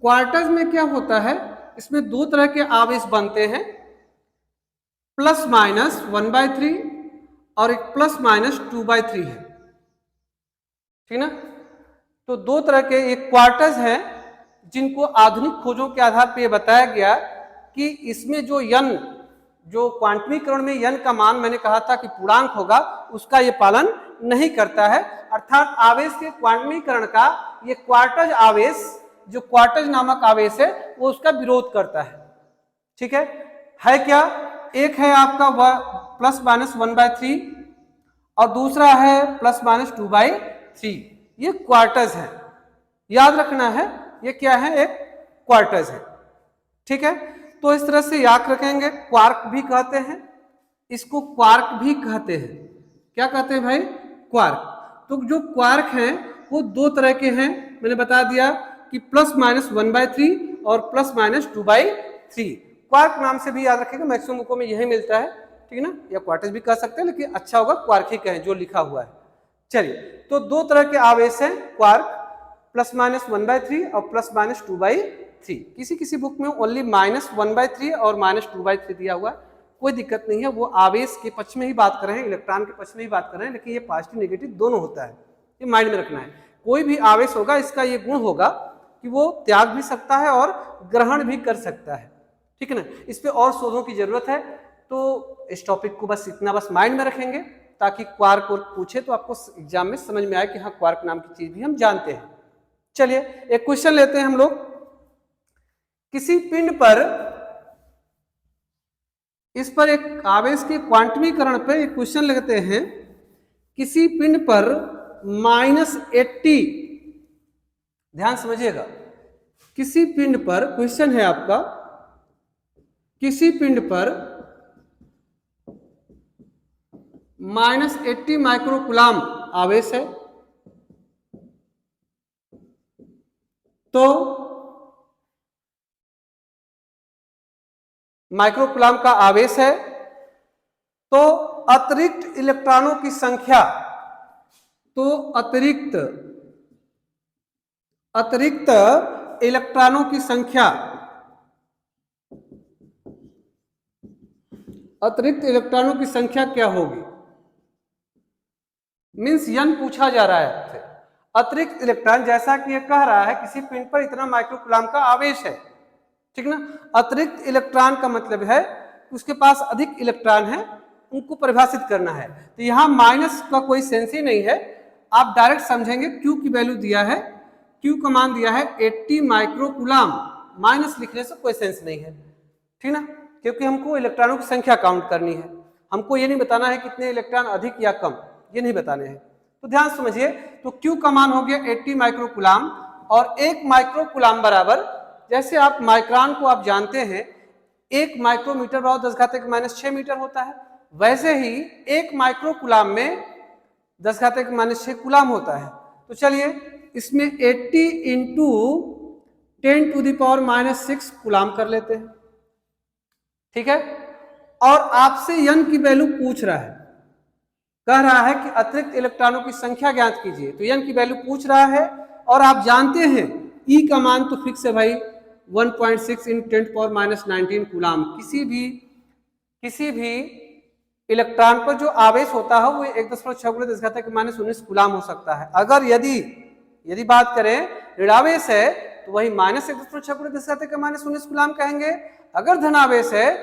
क्वार्टज में क्या होता है, इसमें दो तरह के आवेश बनते हैं, ±1/3 और एक ±2/3 है, ठीक ना। तो दो तरह के एक क्वार्टज हैं जिनको आधुनिक खोजों के आधार पर यह बताया गया कि इसमें जो क्वांटमीकरण में n का मान मैंने कहा था कि पूर्णांक होगा, उसका ये पालन नहीं करता है। अर्थात आवेश के क्वांटमीकरण का ये क्वार्टज आवेश, जो क्वार्टज नामक आवेश है, वो उसका विरोध करता है, ठीक है क्या? एक है आपका ±1/3 और दूसरा है ±2/3। ये क्वार्टज है, याद रखना है, ये क्या है, एक क्वार्टज है, ठीक है। तो इस तरह से याद रखेंगे। क्वार्क भी कहते हैं इसको, क्वार्क भी कहते हैं। क्या कहते हैं भाई? क्वार्क। तो जो क्वार्क हैं वो दो तरह के हैं, मैंने बता दिया कि ±1/3 और ±2/3। क्वार्क नाम से भी याद रखेंगे, मैक्सिमम बुकों में यही मिलता है, ठीक है ना। या क्वार्टज भी कह सकते हैं, लेकिन अच्छा होगा क्वार्क ही कहें जो लिखा हुआ है। चलिए, तो दो तरह के आवेश हैं क्वार्क, ±1/3 और ±2/3। किसी किसी बुक में ओनली -1/3 और -2/3 दिया हुआ है, कोई दिक्कत नहीं है। वो आवेश के पक्ष में ही बात कर रहे हैं, इलेक्ट्रॉन के पक्ष में ही बात कर रहे हैं, लेकिन ये पॉजिटिव नेगेटिव दोनों होता है, ये माइंड में रखना है। कोई भी आवेश होगा, इसका ये गुण होगा कि वो त्याग भी सकता है और ग्रहण भी कर सकता है, ठीक है ना। इस पे और शोधों की जरूरत है। तो इस टॉपिक को बस इतना बस माइंड में रखेंगे ताकि क्वार्क को पूछे तो आपको एग्जाम में समझ में आए कि हाँ, क्वार्क नाम की चीज भी हम जानते हैं। चलिए, एक क्वेश्चन लेते हैं हम लोग। किसी पिंड पर, इस पर एक आवेश के क्वांटमीकरण पर एक क्वेश्चन लेते हैं। किसी पिंड पर -80, ध्यान समझिएगा, किसी पिंड पर, क्वेश्चन है आपका, किसी पिंड पर -80 माइक्रोकूलाम आवेश है, तो माइक्रोकूलाम का आवेश है, तो अतिरिक्त इलेक्ट्रॉनों की संख्या, तो अतिरिक्त इलेक्ट्रॉनों की संख्या, अतिरिक्त इलेक्ट्रॉनों की संख्या क्या होगी? मीन्स यन पूछा जा रहा है आपसे। अतिरिक्त इलेक्ट्रॉन, जैसा कि ये कह रहा है किसी पिंड पर इतना माइक्रोकूलाम का आवेश है, ठीक ना। अतिरिक्त इलेक्ट्रॉन का मतलब है उसके पास अधिक इलेक्ट्रॉन है, उनको परिभाषित करना है। तो यहाँ माइनस का कोई सेंस ही नहीं है, आप डायरेक्ट समझेंगे क्यू की वैल्यू दिया है, क्यू का मान दिया है 80 माइक्रोकूलाम, माइनस लिखने से कोई सेंस नहीं है, ठीक ना, क्योंकि हमको इलेक्ट्रॉनों की संख्या काउंट करनी है, हमको ये नहीं बताना है कितने इलेक्ट्रॉन अधिक या कम, ये नहीं बताने हैं। तो ध्यान समझिए, तो क्यू का मान हो गया 80 माइक्रोकूलाम, और 1 माइक्रोकूलाम बराबर, जैसे आप माइक्रोन को आप जानते हैं 1 माइक्रोमीटर बराबर 10⁻⁻6 मीटर होता है, वैसे ही 1 माइक्रोकूलाम में 10⁻⁻6 कूलाम होता है। तो चलिए इसमें 80 इंटू 10⁻⁻6 कूलाम कर लेते हैं, ठीक है। और आपसे यन की वैल्यू पूछ रहा है, कह रहा है कि अतिरिक्त इलेक्ट्रॉनों की संख्या ज्ञात कीजिए, तो यन की वैल्यू पूछ रहा है, और आप जानते हैं ई का मान तो फिक्स है भाई 1.6 × 10⁻⁻19 कूलाम। किसी भी इलेक्ट्रॉन पर जो आवेश होता है वो 1.6 × 10⁻⁻19 कूलाम हो सकता है। अगर यदि बात करें ऋणावेश है तो वही -1.6 × 10⁻⁻19 कूलाम कहेंगे, अगर धनावेश है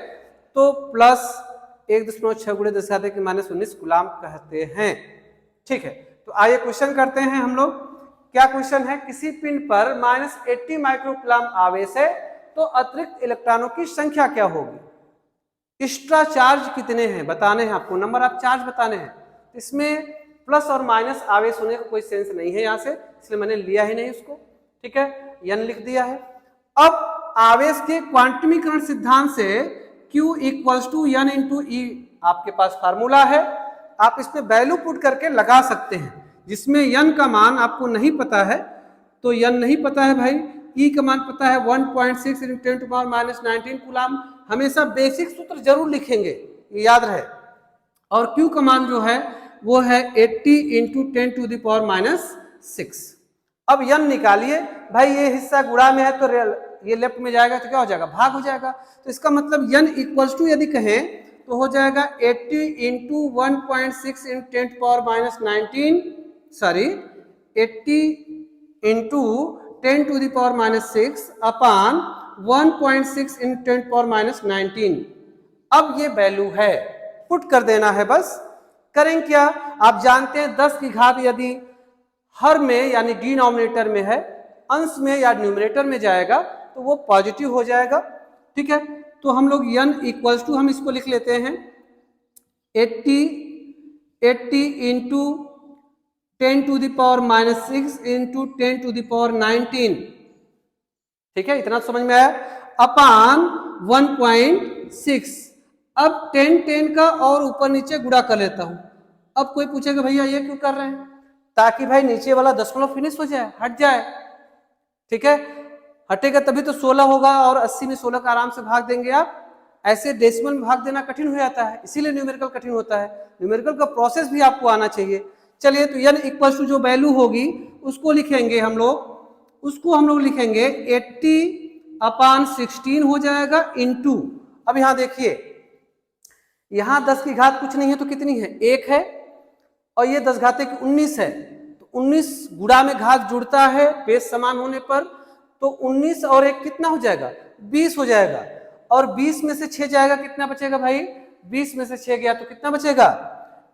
तो +1.6 × 10⁻⁻19 कूलाम कहते हैं, ठीक है। तो आइए क्वेश्चन करते हैं हम लोग। क्या क्वेश्चन है? किसी पिंड पर -80 माइक्रोकूलाम आवेश है, तो अतिरिक्त इलेक्ट्रॉनों की संख्या क्या होगी? एक्स्ट्रा चार्ज कितने हैं बताने हैं आपको, नंबर ऑफ चार्ज बताने हैं। इसमें प्लस और माइनस आवेश होने का कोई सेंस नहीं है यहाँ से, इसलिए मैंने लिया ही नहीं उसको, ठीक है, यन लिख दिया है। अब आवेश के क्वांटमीकरण सिद्धांत से Q = N × E आपके पास फार्मूला है, आप इसमें वैल्यू पुट करके लगा सकते हैं। जिसमें यन का मान आपको नहीं पता है तो यन नहीं पता है भाई, ई का मान पता है 1.6 × 10⁻⁻19 कूलाम, हमेशा बेसिक सूत्र जरूर लिखेंगे, ये याद रहे। और क्यू का मान जो है वो है 80 × 10⁻⁻6। अब यन निकालिए भाई, ये हिस्सा गुणा में है तो ये लेफ्ट में जाएगा तो क्या हो जाएगा, भाग हो जाएगा। तो इसका मतलब यन = यदि कहें तो हो जाएगा 80 × 1.6 × 10⁻⁻19, सॉरी 80 × 10⁻⁻6 अपान 1.6 × 10⁻⁻19। अब ये वैल्यू है, पुट कर देना है बस। करें क्या, आप जानते हैं 10 की घात यदि हर में यानी डिनोमिनेटर में है, अंश में या न्यूमरेटर में जाएगा तो वो पॉजिटिव हो जाएगा, ठीक है। तो हम लोग यन = हम इसको लिख लेते हैं 80 × 10⁻⁻6 × 10⁻19, ठीक है, इतना समझ में आया, अपान 1.6। अब 10 का और ऊपर नीचे गुणा कर लेता हूं। अब कोई पूछेगा भैया ये क्यों कर रहे हैं, ताकि भाई नीचे वाला दशमलव फिनिश हो जाए, हट जाए, ठीक है। हटेगा तभी तो 16 होगा, और 80 में 16 का आराम से भाग देंगे आप। ऐसे डेसिमल में भाग देना कठिन हो जाता है, इसीलिए न्यूमेरिकल कठिन होता है, न्यूमेरिकल का प्रोसेस भी आपको आना चाहिए। चलिए, तो यन = जो वैल्यू होगी उसको लिखेंगे हम लोग, लिखेंगे 80/16 हो जाएगा इंटू। अब यहां देखिए, यहां 10 की घात कुछ नहीं है तो कितनी है, 1 है, और ये 10⁻19 है, तो 19 गुणा में घात जुड़ता है बेस समान होने पर, तो 19 और 1 कितना हो जाएगा, 20 हो जाएगा। और 20 में से 6 जाएगा, कितना बचेगा भाई, 20 में से 6 गया तो कितना बचेगा,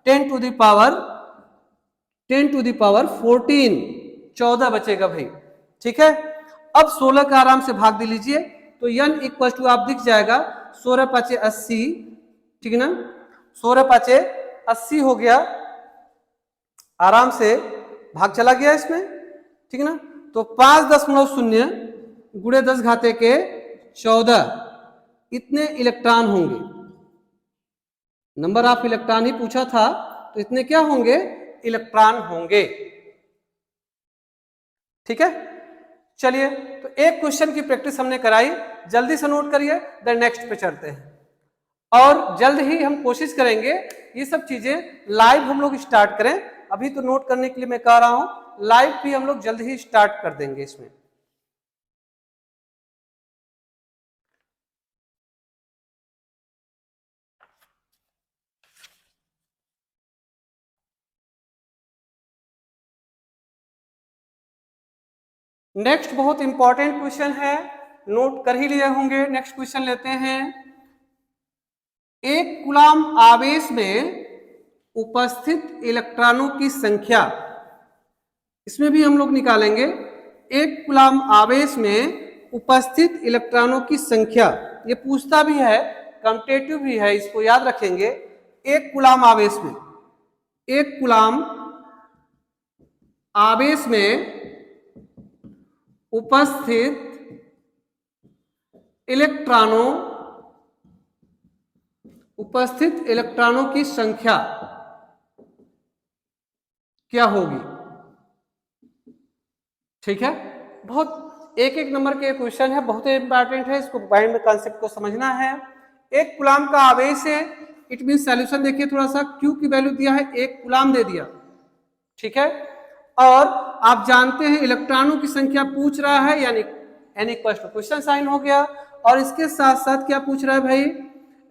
10⁻14, 14 बचेगा भाई, ठीक है। अब 16 का आराम से भाग दे लीजिए, तो यन = आप दिख जाएगा 16×5 = 80, ठीक है ना, 16×5 = 80 हो गया, आराम से भाग चला गया इसमें, ठीक है ना। तो 5.0 गुणे 10 घाते के 14 इतने इलेक्ट्रॉन होंगे। नंबर ऑफ इलेक्ट्रॉन ही पूछा था, तो इतने क्या होंगे, इलेक्ट्रॉन होंगे। ठीक है, चलिए तो एक क्वेश्चन की प्रैक्टिस हमने कराई, जल्दी से नोट करिए, देन नेक्स्ट पे चलते हैं। और जल्द ही हम कोशिश करेंगे ये सब चीजें लाइव हम लोग स्टार्ट करें। अभी तो नोट करने के लिए मैं कह रहा हूं, लाइव भी हम लोग जल्द ही स्टार्ट कर देंगे इसमें। नेक्स्ट बहुत इंपॉर्टेंट क्वेश्चन है, नोट कर ही लिए होंगे। नेक्स्ट क्वेश्चन लेते हैं। एक कूलाम आवेश में उपस्थित इलेक्ट्रॉनों की संख्या, इसमें भी हम लोग निकालेंगे। एक कूलाम आवेश में उपस्थित इलेक्ट्रॉनों की संख्या, ये पूछता भी है, कॉम्पिटिटिव भी है, इसको याद रखेंगे। एक कूलाम आवेश में, एक कूलाम आवेश में उपस्थित इलेक्ट्रॉनों की संख्या क्या होगी। ठीक है, बहुत एक एक नंबर के क्वेश्चन है, बहुत ही इंपॉर्टेंट है, इसको माइंड में कॉन्सेप्ट को समझना है। एक कूलाम का आवेश है, इट मीन सॉल्यूशन देखिए थोड़ा सा, क्यू की वैल्यू दिया है, एक कूलाम दे दिया। ठीक है, और आप जानते हैं इलेक्ट्रॉनों की संख्या पूछ रहा है, यानी n equal to question sign हो गया, और इसके साथ साथ क्या पूछ रहा है भाई,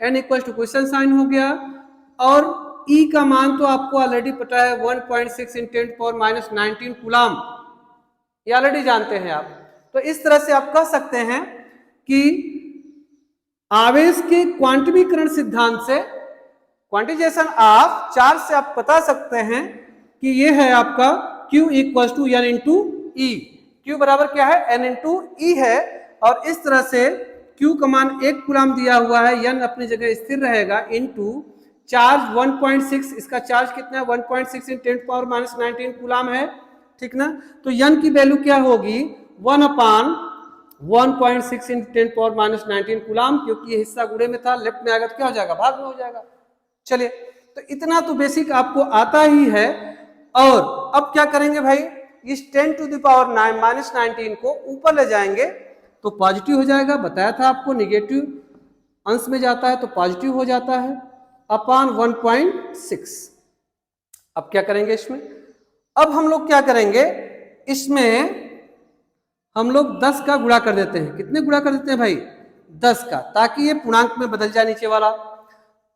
n equal to question sign हो गया, और E का मान तो आपको ऑलरेडी पता है 1.6 × 10⁻⁹ कूलाम, ये ऑलरेडी जानते हैं आप। तो इस तरह से आप कह सकते हैं कि आवेश के क्वांटमीकरण सिद्धांत से, क्वांटिजेशन ऑफ चार्ज से आप बता सकते हैं कि ये है आपका Q equal to N into e. Q बराबर क्या है, N इंटू ई है, और इस तरह से Q का मान 1 कूलाम दिया हुआ है, N अपनी जगह स्थिर रहेगा, इंटू चार्ज 1.6, इसका चार्ज कितना है 1.6 × 10⁻⁹ कूलाम है। ठीक ना, तो N की वैल्यू क्या होगी 1/1.6 × 10⁻⁹ कूलाम, क्योंकि ये हिस्सा गुणे में था, लेफ्ट में आएगा तो क्या हो जाएगा, भाग में हो जाएगा। चलिए, तो इतना तो बेसिक आपको आता ही है। और अब क्या करेंगे भाई, इस 10⁻⁹ को ऊपर ले जाएंगे तो पॉजिटिव हो जाएगा, बताया था आपको, निगेटिव अंश में जाता है तो पॉजिटिव हो जाता है, अपॉन 1.6। अब क्या करेंगे इसमें, अब हम लोग क्या करेंगे, इसमें हम लोग 10 का गुणा कर देते हैं। कितने गुणा कर देते हैं भाई, 10 का, ताकि ये पूर्णांक में बदल जाए नीचे वाला।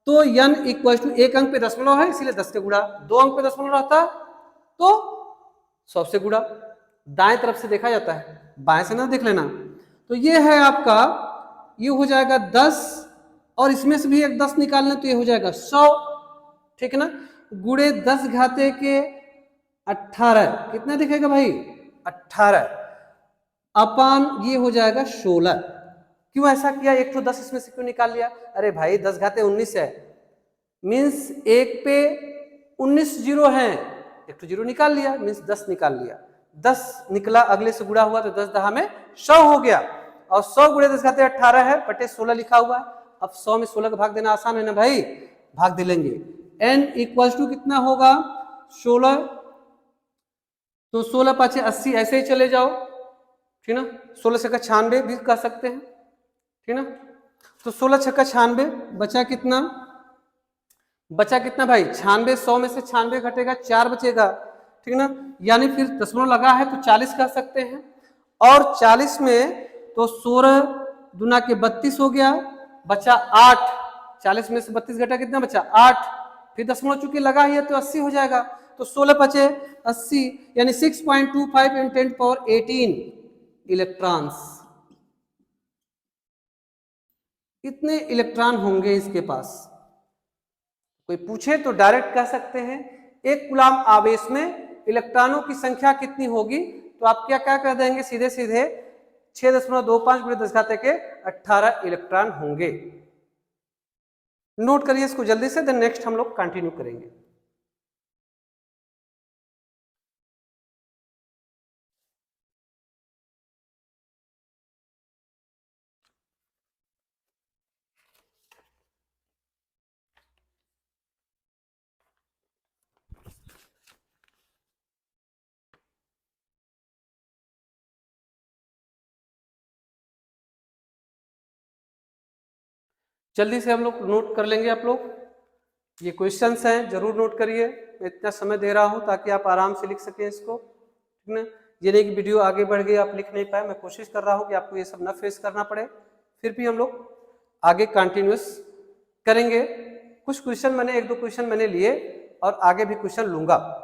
तो n इक्वल टू, एक अंक पे दशमलव है इसीलिए 10 के गुणा, 2 अंक पे दशमलव रहता तो 100 से गुणा। दाएं तरफ से देखा जाता है, बाएं से ना देख लेना। तो ये है आपका, ये हो जाएगा 10, और इसमें से भी एक 10 निकाल लें तो ये हो जाएगा 100। ठीक है ना, गुणे 10 घाते के 18, कितना दिखेगा भाई 18, अपान ये हो जाएगा 16। क्यों ऐसा किया, एक तो 10 इसमें से क्यों निकाल लिया, अरे भाई 10 घाते 19 है, मीन्स एक पे 19 जीरो है, एक तो जीरो निकाल लिया, मीन्स 10 निकाल लिया, 10 निकला, अगले से गुणा हुआ तो 10 10 में 100 हो गया, और 100 गुणे 10 घाते 18 है, बटे 16 लिखा हुआ है। अब 100 में 16 का भाग देना आसान है ना भाई, भाग दे लेंगे। n इक्वल टू कितना होगा 16, तो 16 पाँचे 80, ऐसे ही चले जाओ। ठीक ना, 16 छक्का 96 भी कह सकते हैं। ठीक ना, तो 16 छक्का 96, बचा कितना, बचा कितना भाई 96, 100 में से 96 घटेगा 4 बचेगा। ठीक ना, यानी फिर दशमलव लगा है तो 40 कह सकते हैं, और 40 में तो 16 दूना के 32 हो गया, बचा 8, 40 में से 32 घटा कितना बचा 8, फिर दशमलव चूंकि लगा ही है तो 80 हो जाएगा, तो 16 बचे 80, यानी 6.25 × 10⁻18 इलेक्ट्रॉन्स, इतने इलेक्ट्रॉन होंगे इसके पास। कोई पूछे तो डायरेक्ट कह सकते हैं एक कूलाम आवेश में इलेक्ट्रॉनों की संख्या कितनी होगी, तो आप क्या क्या कह देंगे, सीधे सीधे 6.25 × 10 घाते के 18 इलेक्ट्रॉन होंगे। नोट करिए इसको जल्दी से, देन नेक्स्ट हम लोग कंटिन्यू करेंगे। जल्दी से हम लोग नोट कर लेंगे। आप लोग ये क्वेश्चंस हैं, जरूर नोट करिए। मैं इतना समय दे रहा हूं ताकि आप आराम से लिख सकें इसको, ठीक ना। ये नहीं कि वीडियो आगे बढ़ गई आप लिख नहीं पाए। मैं कोशिश कर रहा हूं कि आपको ये सब ना फेस करना पड़े, फिर भी हम लोग आगे कंटिन्यूस करेंगे। कुछ क्वेश्चन मैंने, 1-2 क्वेश्चन मैंने लिए और आगे भी क्वेश्चन लूंगा।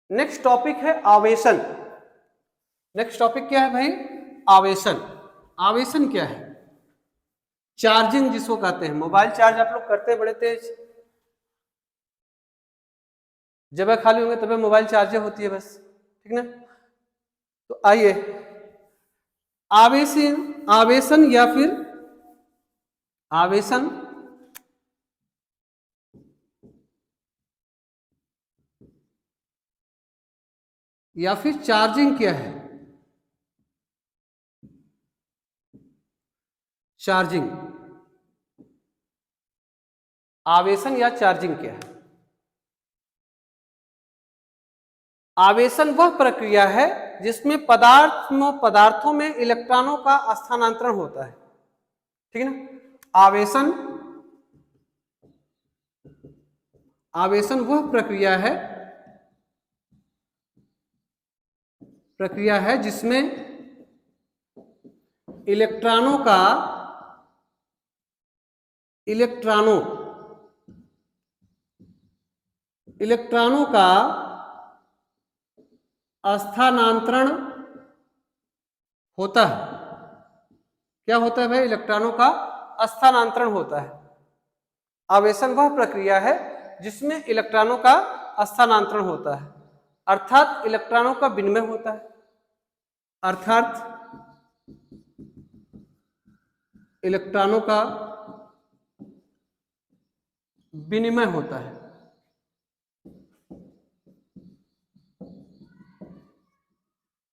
नेक्स्ट टॉपिक है आवेशन। नेक्स्ट टॉपिक क्या है भाई? आवेशन। आवेशन क्या है? चार्जिंग जिसको कहते हैं। मोबाइल चार्ज आप लोग करते हैं बड़े तेज, जब खाली होंगे तब मोबाइल चार्ज होती है बस, ठीक ना। तो आइए, आवेशन, आवेशन या फिर आवेशन या फिर चार्जिंग क्या है? चार्जिंग, आवेशन या चार्जिंग क्या है? आवेशन वह प्रक्रिया है जिसमें पदार्थों में इलेक्ट्रॉनों का स्थानांतरण होता है, ठीक है ना। आवेशन, आवेशन वह प्रक्रिया है जिसमें इलेक्ट्रॉनों का स्थानांतरण होता है। क्या होता है भाई? इलेक्ट्रॉनों का स्थानांतरण होता है। आवेशन वह प्रक्रिया है जिसमें इलेक्ट्रॉनों का स्थानांतरण होता है, अर्थात इलेक्ट्रॉनों का विनिमय होता है। अर्थात इलेक्ट्रॉनों का विनिमय होता है।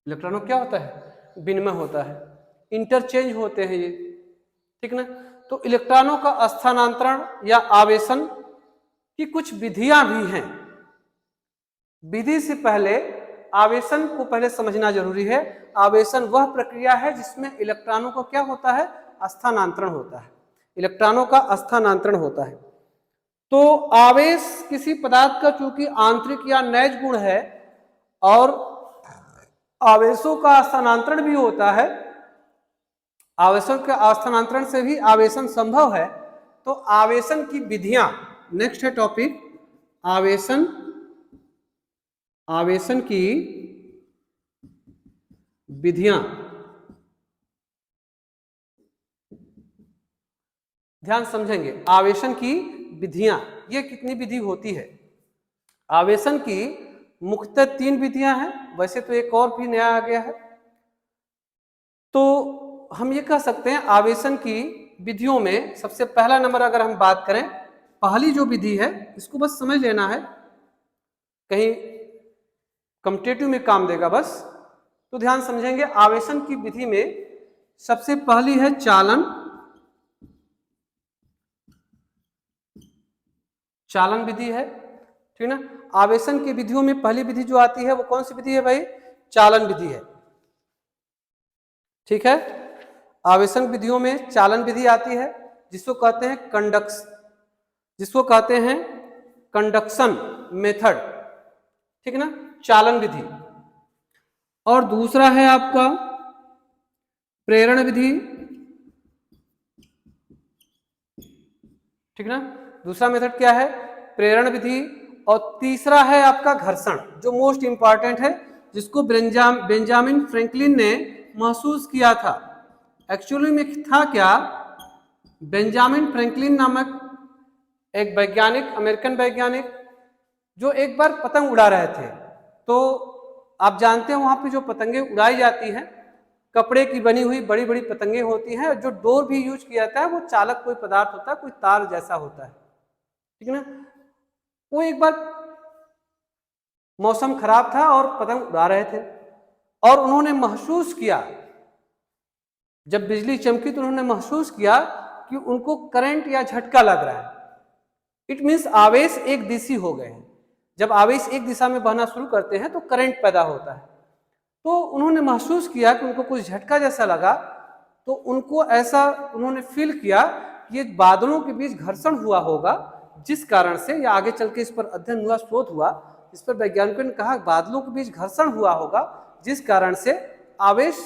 इलेक्ट्रॉनों क्या होता है? विनिमय होता है, इंटरचेंज होते हैं ये, ठीक ना। तो इलेक्ट्रॉनों का स्थानांतरण या आवेशन की कुछ विधियां भी हैं। विधि से पहले आवेशन को पहले समझना जरूरी है। आवेशन वह प्रक्रिया है जिसमें इलेक्ट्रॉनों को क्या होता है? स्थानांतरण होता है। इलेक्ट्रॉनों का स्थानांतरण होता है। तो आवेश किसी पदार्थ का चूंकि आंतरिक या नैज गुण है और आवेशों का स्थानांतरण भी होता है, आवेशों के स्थानांतरण से भी आवेशन संभव है। तो आवेशन की विधियां, नेक्स्ट है टॉपिक आवेशन, आवेशन की विधियां। ध्यान समझेंगे, आवेशन की विधियां, ये कितनी विधि होती है? आवेशन की मुख्यतः 3 विधियां हैं, वैसे तो एक और भी नया आ गया है। तो हम ये कह सकते हैं आवेशन की विधियों में सबसे पहला नंबर अगर हम बात करें, पहली जो विधि है इसको बस समझ लेना है, कहीं कॉम्पिटिटिव में काम देगा बस। तो ध्यान समझेंगे, आवेशन की विधि में सबसे पहली है चालन। चालन विधि है, ठीक ना। आवेशन की विधियों में पहली विधि जो आती है वो कौन सी विधि है भाई? चालन विधि है, ठीक है। आवेशन विधियों में चालन विधि आती है जिसको कहते हैं कंडक्शन मेथड, ठीक ना, चालन विधि। और दूसरा है आपका प्रेरण विधि, ठीक ना। दूसरा मेथड क्या है? प्रेरण विधि। और तीसरा है आपका घर्षण, जो मोस्ट इंपॉर्टेंट है, जिसको बेंजामिन फ्रैंकलिन ने महसूस किया था। एक्चुअली में था क्या, बेंजामिन फ्रैंकलिन नामक एक वैज्ञानिक, अमेरिकन वैज्ञानिक, जो एक बार पतंग उड़ा रहे थे। तो आप जानते हैं वहां पे जो पतंगे उड़ाई जाती हैं कपड़े की बनी हुई बड़ी बड़ी पतंगे होती हैं। जो डोर भी यूज किया जाता है वो चालक कोई पदार्थ होता है, कोई तार जैसा होता है, ठीक है ना। वो एक बार मौसम खराब था और पतंग उड़ा रहे थे और उन्होंने महसूस किया, जब बिजली चमकी तो उन्होंने महसूस किया कि उनको करंट या झटका लग रहा है। इट मीन्स आवेश एक दिशी हो गए हैं। जब आवेश एक दिशा में बहना शुरू करते हैं तो करंट पैदा होता है। तो उन्होंने महसूस किया कि उनको कुछ झटका जैसा लगा, तो उनको ऐसा उन्होंने फील किया कि ये बादलों के बीच घर्षण हुआ होगा, जिस कारण से, या आगे चल के इस पर अध्ययन हुआ, शोध हुआ, इस पर वैज्ञानिकों ने कहा बादलों के बीच घर्षण हुआ होगा, जिस कारण से आवेश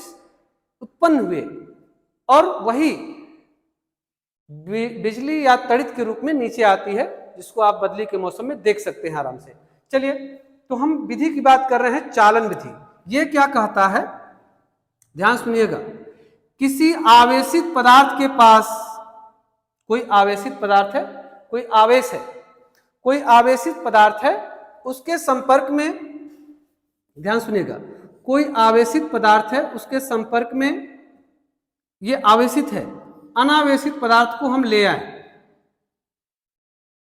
उत्पन्न हुए और वही बिजली या तड़ित के रूप में नीचे आती है, जिसको आप बदली के मौसम में देख सकते हैं आराम से। चलिए, तो हम विधि की बात कर रहे हैं, चालन विधि। ये क्या कहता है, ध्यान सुनिएगा। किसी आवेशित पदार्थ के पास, कोई आवेशित पदार्थ है, कोई आवेश है, कोई आवेशित पदार्थ है, उसके संपर्क में, ध्यान सुनिएगा, कोई आवेशित पदार्थ है, उसके संपर्क में ये आवेशित है, अनावेशित पदार्थ को हम ले आए,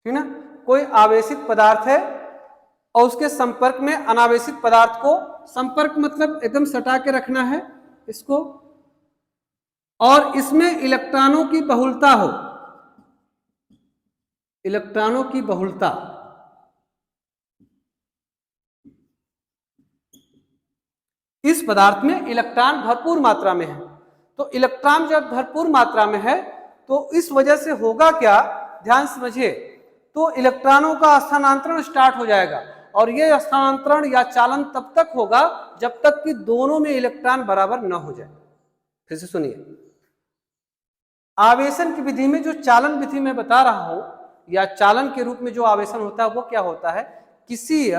ठीक ना। कोई आवेशित पदार्थ है और उसके संपर्क में अनावेशित पदार्थ को, संपर्क मतलब एकदम सटा के रखना है इसको, और इसमें इलेक्ट्रॉनों की बहुलता हो, इलेक्ट्रॉनों की बहुलता, इस पदार्थ में इलेक्ट्रॉन भरपूर मात्रा में है। तो इलेक्ट्रॉन जब भरपूर मात्रा में है तो इस वजह से होगा क्या, ध्यान समझिए, तो इलेक्ट्रॉनों का स्थानांतरण स्टार्ट हो जाएगा, और यह स्थानांतरण या चालन तब तक होगा जब तक कि दोनों में इलेक्ट्रॉन बराबर न हो जाए। फिर से सुनिए, आवेशन की विधि में जो चालन विधि में बता रहा हूं, या चालन के रूप में जो आवेशन होता है, वो क्या होता है, किसी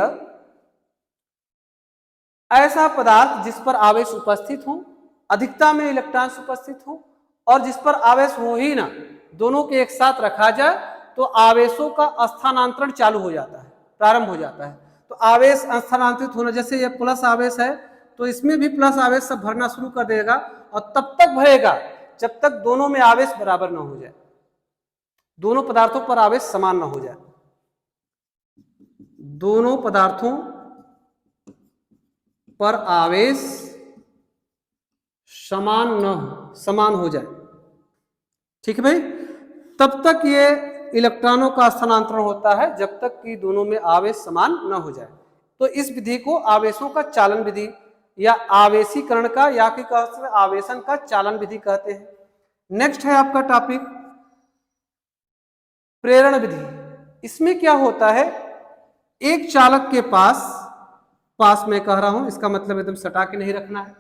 ऐसा पदार्थ जिस पर आवेश उपस्थित हो, अधिकता में इलेक्ट्रॉन उपस्थित हो, और जिस पर आवेश हो ही ना, दोनों के एक साथ रखा जाए तो आवेशों का स्थानांतरण चालू हो जाता है, प्रारंभ हो जाता है। तो आवेश स्थानांतरित होना, जैसे ये प्लस आवेश है तो इसमें भी प्लस आवेश सब भरना शुरू कर देगा, और तब तक भरेगा जब तक दोनों में आवेश बराबर ना हो जाए, दोनों पदार्थों पर आवेश समान ना हो जाए, दोनों पदार्थों पर आवेश समान हो जाए, ठीक है भाई। तब तक ये इलेक्ट्रॉनों का स्थानांतरण होता है जब तक कि दोनों में आवेश समान न हो जाए। तो इस विधि को आवेशों का चालन विधि या आवेशीकरण का, या कि आवेशन का चालन विधि कहते हैं। नेक्स्ट है आपका टॉपिक प्रेरण विधि। इसमें क्या होता है, एक चालक के पास मैं कह रहा हूं, इसका मतलब एकदम सटा के नहीं रखना है,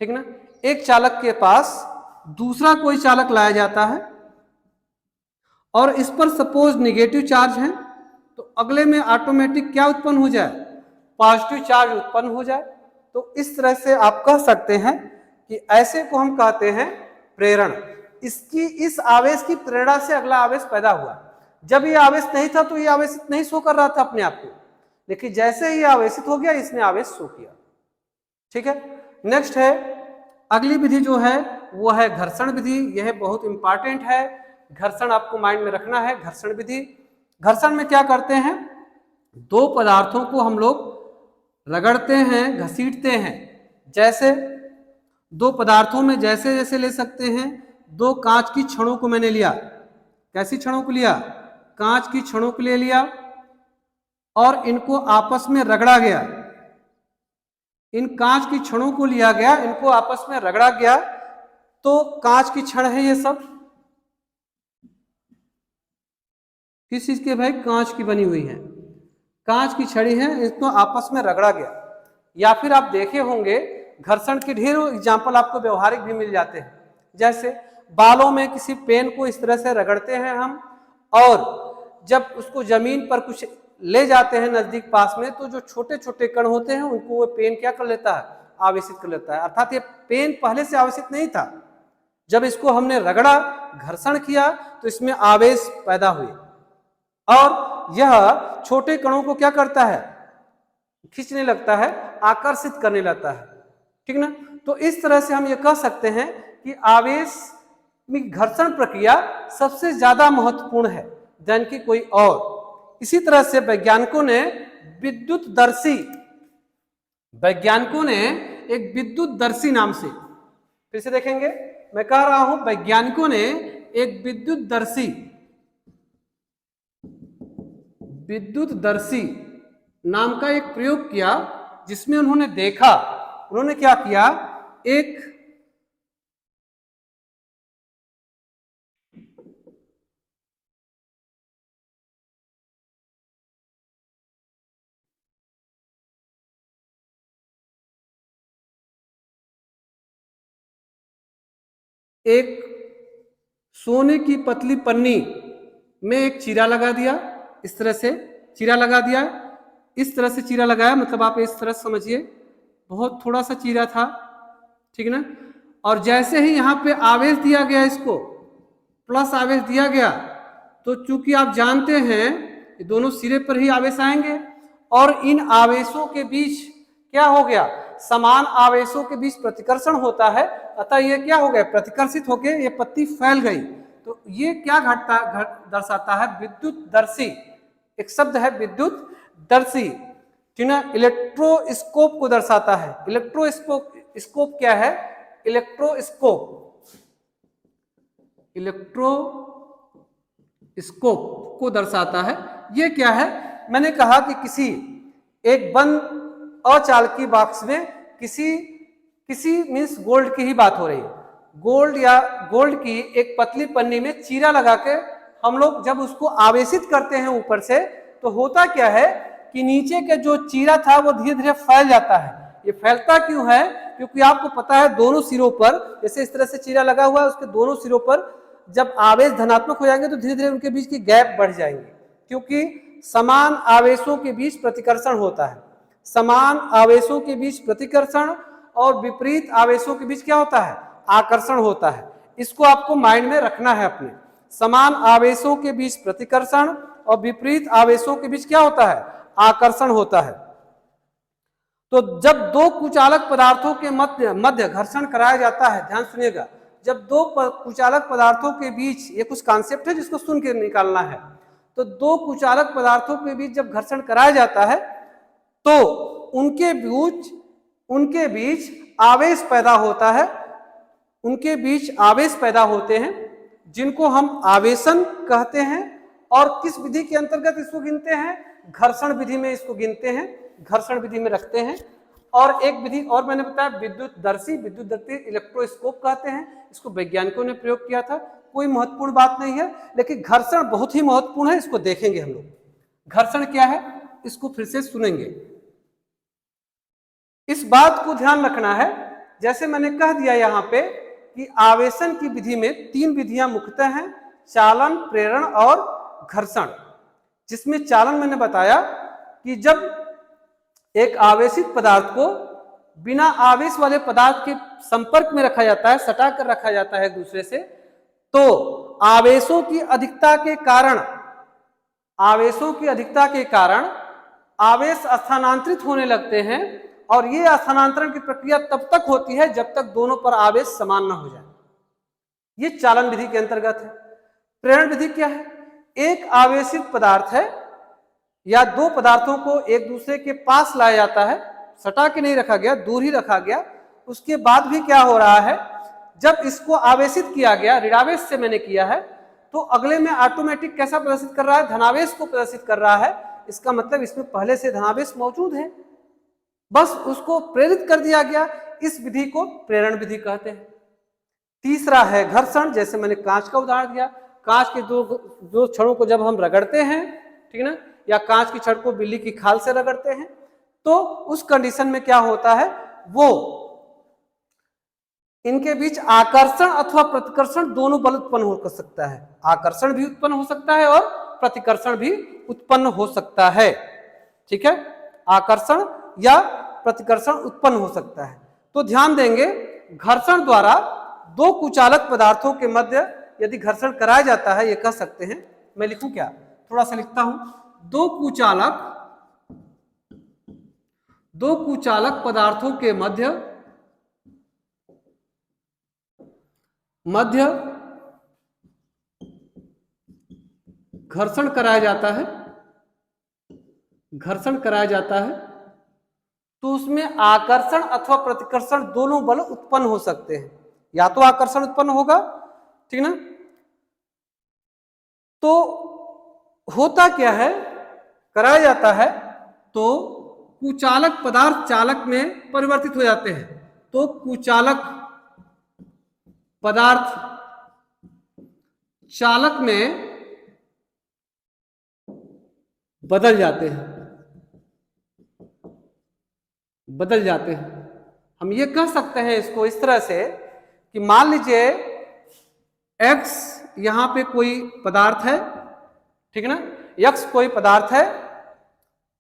ठीक ना। एक चालक के पास दूसरा कोई चालक लाया जाता है और इस पर सपोज नेगेटिव चार्ज है, तो अगले में ऑटोमेटिक क्या उत्पन्न हो जाए, पॉजिटिव चार्ज उत्पन्न हो जाए। तो इस तरह से आप कह सकते हैं कि ऐसे को हम कहते हैं प्रेरण। इस आवेश की प्रेरणा से अगला आवेश पैदा हुआ। जब ये आवेश नहीं था तो ये आवेशित नहीं शो कर रहा था अपने आप को, लेकिन जैसे ही आवेशित हो गया इसने आवेश शो किया, ठीक है। नेक्स्ट है अगली विधि जो है वो है घर्षण विधि। यह बहुत इंपॉर्टेंट है, घर्षण आपको माइंड में रखना है। घर्षण विधि, घर्षण में क्या करते हैं, दो पदार्थों को हम लोग रगड़ते हैं, घसीटते हैं। जैसे दो पदार्थों में जैसे जैसे ले सकते हैं, दो कांच की छड़ों को मैंने लिया, कैसी छड़ों को लिया, कांच की छड़ों को ले लिया और इनको आपस में रगड़ा गया। इन कांच की छड़ों को लिया गया, इनको आपस में रगड़ा गया, तो कांच की छड़ है ये सब, किस चीज के भाई, कांच की बनी हुई है, कांच की छड़ी है, इसको आपस में रगड़ा गया। या फिर आप देखे होंगे घर्षण के ढेरों एग्जाम्पल आपको व्यवहारिक भी मिल जाते हैं। जैसे बालों में किसी पेन को इस तरह से रगड़ते हैं हम, और जब उसको जमीन पर कुछ ले जाते हैं नजदीक पास में, तो जो छोटे छोटे कण होते हैं उनको वो पेन क्या कर लेता है, आवेशित कर लेता है। अर्थात ये पेन पहले से आवेशित नहीं था, जब इसको हमने रगड़ा, घर्षण किया, तो इसमें आवेश पैदा हुए, और यह छोटे कणों को क्या करता है, खींचने लगता है, आकर्षित करने लगता है, ठीक ना। तो इस तरह से हम ये कह सकते हैं कि आवेश में घर्षण प्रक्रिया सबसे ज्यादा महत्वपूर्ण है देन की कोई और। इसी तरह से वैज्ञानिकों ने एक विद्युतदर्शी नाम से, फिर से देखेंगे, मैं कह रहा हूं वैज्ञानिकों ने एक विद्युतदर्शी विद्युतदर्शी नाम का एक प्रयोग किया, जिसमें उन्होंने देखा, उन्होंने क्या किया, एक सोने की पतली पन्नी में एक चीरा लगा दिया, इस तरह से चीरा लगा दिया, इस तरह से चीरा लगाया, मतलब आप इस तरह समझिए, बहुत थोड़ा सा चीरा था, ठीक ना। और जैसे ही यहाँ पे आवेश दिया गया, इसको प्लस आवेश दिया गया, तो चूंकि आप जानते हैं दोनों सिरे पर ही आवेश आएंगे, और इन आवेशों के बीच क्या हो गया, समान आवेशों के बीच प्रतिकर्षण होता है, अतः ये क्या हो गया, प्रतिकर्षित होकर ये पत्ती फैल गई। तो ये क्या दर्शाता है, विद्युतदर्शी, एक शब्द है विद्युतदर्शी, ठीक ना, इलेक्ट्रोस्कोप को दर्शाता है। इलेक्ट्रोस्कोप क्या है, इलेक्ट्रोस्कोप को दर्शाता है। ये क्या है, मैंने कहा कि किसी एक बंद अचालकी बॉक्स में किसी मीन्स गोल्ड की ही बात हो रही है, गोल्ड की एक पतली पन्नी में चीरा लगा के हम लोग जब उसको आवेशित करते हैं ऊपर से, तो होता क्या है कि नीचे के जो चीरा था वो धीरे धीरे फैल जाता है। ये फैलता क्यों है, क्योंकि आपको पता है दोनों सिरों पर, जैसे इस तरह से चीरा लगा हुआ है, उसके दोनों सिरों पर जब आवेश धनात्मक हो जाएंगे तो धीरे धीरे उनके बीच की गैप बढ़ जाएंगे, क्योंकि समान आवेशों के बीच प्रतिकर्षण होता है। समान आवेशों के बीच प्रतिकर्षण और विपरीत आवेशों के बीच क्या होता है, आकर्षण होता है। इसको आपको माइंड में रखना है अपने, समान आवेशों के बीच प्रतिकर्षण और विपरीत आवेशों के बीच क्या होता है, आकर्षण होता है। तो जब दो कुचालक पदार्थों के मध्य घर्षण कराया जाता है, ध्यान सुनिएगा, जब दो कुचालक पदार्थों के बीच, ये कुछ कॉन्सेप्ट है जिसको सुन के निकालना है, तो दो कुचालक पदार्थों के बीच जब घर्षण कराया जाता है तो उनके बीच आवेश पैदा होता है, उनके बीच आवेश पैदा होते हैं, जिनको हम आवेशन कहते हैं। और किस विधि के अंतर्गत इसको गिनते हैं, घर्षण विधि में इसको गिनते हैं, घर्षण विधि में रखते हैं। और एक विधि और मैंने बताया, विद्युतदर्शी इलेक्ट्रोस्कोप कहते हैं, इसको वैज्ञानिकों ने प्रयोग किया था। कोई महत्वपूर्ण बात नहीं है, लेकिन घर्षण बहुत ही महत्वपूर्ण है, इसको देखेंगे हम लोग। घर्षण क्या है इसको फिर से सुनेंगे। इस बात को ध्यान रखना है, जैसे मैंने कह दिया यहाँ पे कि आवेशन की विधि में 3 विधियां मुख्यतः हैं, चालन, प्रेरण और घर्षण। जिसमें चालन मैंने बताया कि जब एक आवेशित पदार्थ को बिना आवेश वाले पदार्थ के संपर्क में रखा जाता है, सटा कर रखा जाता है एक दूसरे से, तो आवेशों की अधिकता के कारण आवेश स्थानांतरित होने लगते हैं, और ये स्थानांतरण की प्रक्रिया तब तक होती है जब तक दोनों पर आवेश समान न हो जाए। ये चालन विधि के अंतर्गत है। प्रेरण विधि क्या है, एक आवेशित पदार्थ है या दो पदार्थों को एक दूसरे के पास लाया जाता है, सटा के नहीं रखा गया, दूर ही रखा गया, उसके बाद भी क्या हो रहा है, जब इसको आवेशित किया गया, ऋणावेश से मैंने किया है, तो अगले में ऑटोमेटिक कैसा प्रदर्शित कर रहा है, धनावेश को प्रदर्शित कर रहा है। इसका मतलब इसमें पहले से धनावेश मौजूद है, बस उसको प्रेरित कर दिया गया। इस विधि को प्रेरण विधि कहते हैं। तीसरा है घर्षण, जैसे मैंने कांच का उदाहरण दिया, कांच के दो छड़ों को जब हम रगड़ते हैं, ठीक ना, या कांच की छड़ को बिल्ली की खाल से रगड़ते हैं, तो उस कंडीशन में क्या होता है, वो इनके बीच आकर्षण अथवा प्रतिकर्षण दोनों बल उत्पन्न हो सकता है। आकर्षण भी उत्पन्न हो सकता है और प्रतिकर्षण भी उत्पन्न हो सकता है, ठीक है, आकर्षण या प्रतिकर्षण उत्पन्न हो सकता है। तो ध्यान देंगे, घर्षण द्वारा दो कुचालक पदार्थों के मध्य यदि घर्षण कराया जाता है, ये कह सकते हैं, मैं लिखूं क्या, थोड़ा सा लिखता हूं, दो कुचालक पदार्थों के मध्य घर्षण कराया जाता है, तो उसमें आकर्षण अथवा प्रतिकर्षण दोनों बल उत्पन्न हो सकते हैं। या तो आकर्षण उत्पन्न होगा, ठीक ना, तो होता क्या है कराया जाता है तो कुचालक पदार्थ चालक में परिवर्तित हो जाते हैं। तो कुचालक पदार्थ चालक में बदल जाते हैं, बदल जाते हैं। हम ये कह सकते हैं इसको इस तरह से कि मान लीजिए x यहां पे कोई पदार्थ है, ठीक है ना, x कोई पदार्थ है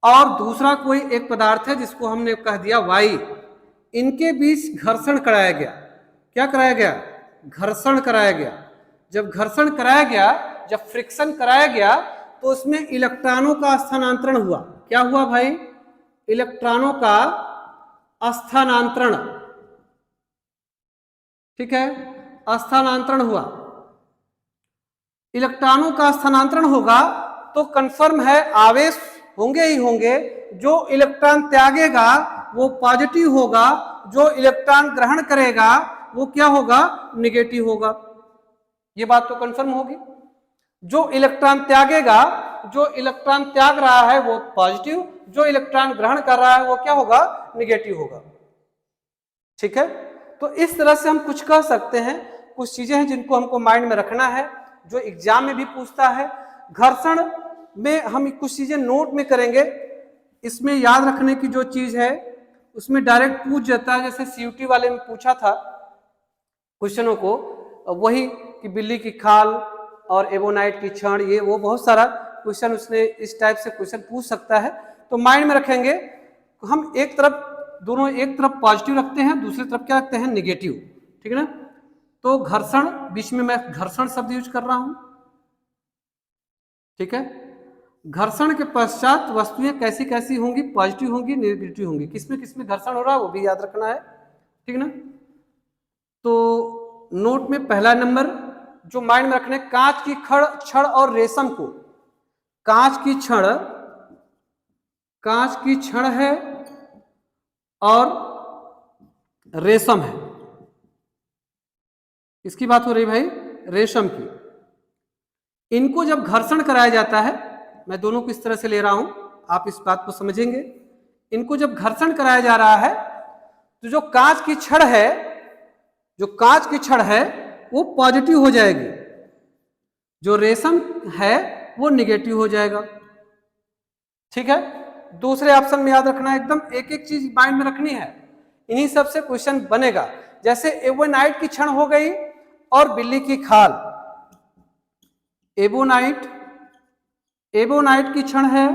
और दूसरा कोई एक पदार्थ है जिसको हमने कह दिया y। इनके बीच घर्षण कराया गया। क्या कराया गया? घर्षण कराया गया। जब घर्षण कराया गया, जब फ्रिक्शन कराया गया तो उसमें इलेक्ट्रॉनों का स्थानांतरण हुआ। क्या हुआ भाई? इलेक्ट्रॉनों का स्थानांतरण, ठीक है, स्थानांतरण हुआ। इलेक्ट्रॉनों का स्थानांतरण होगा तो कंफर्म है आवेश होंगे ही होंगे। जो इलेक्ट्रॉन त्यागेगा वो पॉजिटिव होगा, जो इलेक्ट्रॉन ग्रहण करेगा वो क्या होगा? निगेटिव होगा। ये बात तो कंफर्म होगी। जो इलेक्ट्रॉन त्यागेगा, जो इलेक्ट्रॉन त्याग रहा है वो पॉजिटिव, जो इलेक्ट्रॉन ग्रहण कर रहा है वो क्या होगा? निगेटिव होगा। ठीक है, तो इस तरह से हम कुछ कह सकते हैं। कुछ चीजें हैं जिनको हमको माइंड में रखना है, जो एग्जाम में भी पूछता है। घर्षण में हम कुछ चीजें नोट में करेंगे। इसमें याद रखने की जो चीज है उसमें डायरेक्ट पूछ जाता है, जैसे सीयूटी वाले में पूछा था क्वेश्चनों को, वही कि बिल्ली की खाल और एबोनाइट की छड़, ये वो बहुत सारा क्वेश्चन उसने इस टाइप से क्वेश्चन पूछ सकता है। तो माइंड में रखेंगे। हम एक तरफ, दोनों एक तरफ पॉजिटिव रखते हैं, दूसरी तरफ क्या रखते हैं? निगेटिव, ठीक है ना। तो घर्षण, बीच में मैं घर्षण शब्द यूज कर रहा हूं, ठीक है। घर्षण के पश्चात वस्तुएं कैसी कैसी होंगी? पॉजिटिव होंगी, नेगेटिव होंगी। किसमें किसमें घर्षण हो रहा है वो भी याद रखना है, ठीक है ना। तो नोट में पहला नंबर जो माइंड में रखने, कांच की छड़ और रेशम को, कांच की छड़ है और रेशम है। इसकी बात हो रही भाई, रेशम की। इनको जब घर्षण कराया जाता है, मैं दोनों को इस तरह से ले रहा हूं, आप इस बात को समझेंगे। इनको जब घर्षण कराया जा रहा है तो जो कांच की छड़ है, जो कांच की छड़ है वो पॉजिटिव हो जाएगी, जो रेशम है वो निगेटिव हो जाएगा, ठीक है। दूसरे ऑप्शन में याद रखना है, एकदम एक एक चीज माइंड में रखनी है, इन्हीं सब से क्वेश्चन बनेगा। जैसे एबोनाइट की छड़ हो गई और बिल्ली की खाल। एबोनाइट की छड़ है,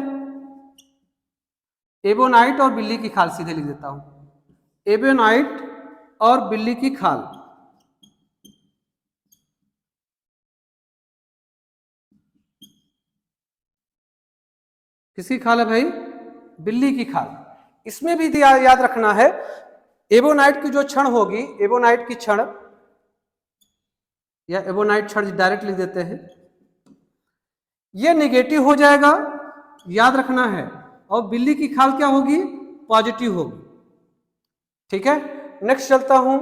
एबोनाइट और बिल्ली की खाल, सीधे लिख देता हूं, एबोनाइट और बिल्ली की खाल। किसकी खाल है भाई? बिल्ली की खाल। इसमें भी याद रखना है, एबोनाइट की जो छड़ होगी, एबोनाइट की छड़ या एबोनाइट छड़ डायरेक्ट लिख देते हैं, ये निगेटिव हो जाएगा, याद रखना है। और बिल्ली की खाल क्या होगी? पॉजिटिव होगी, ठीक है। नेक्स्ट चलता हूं,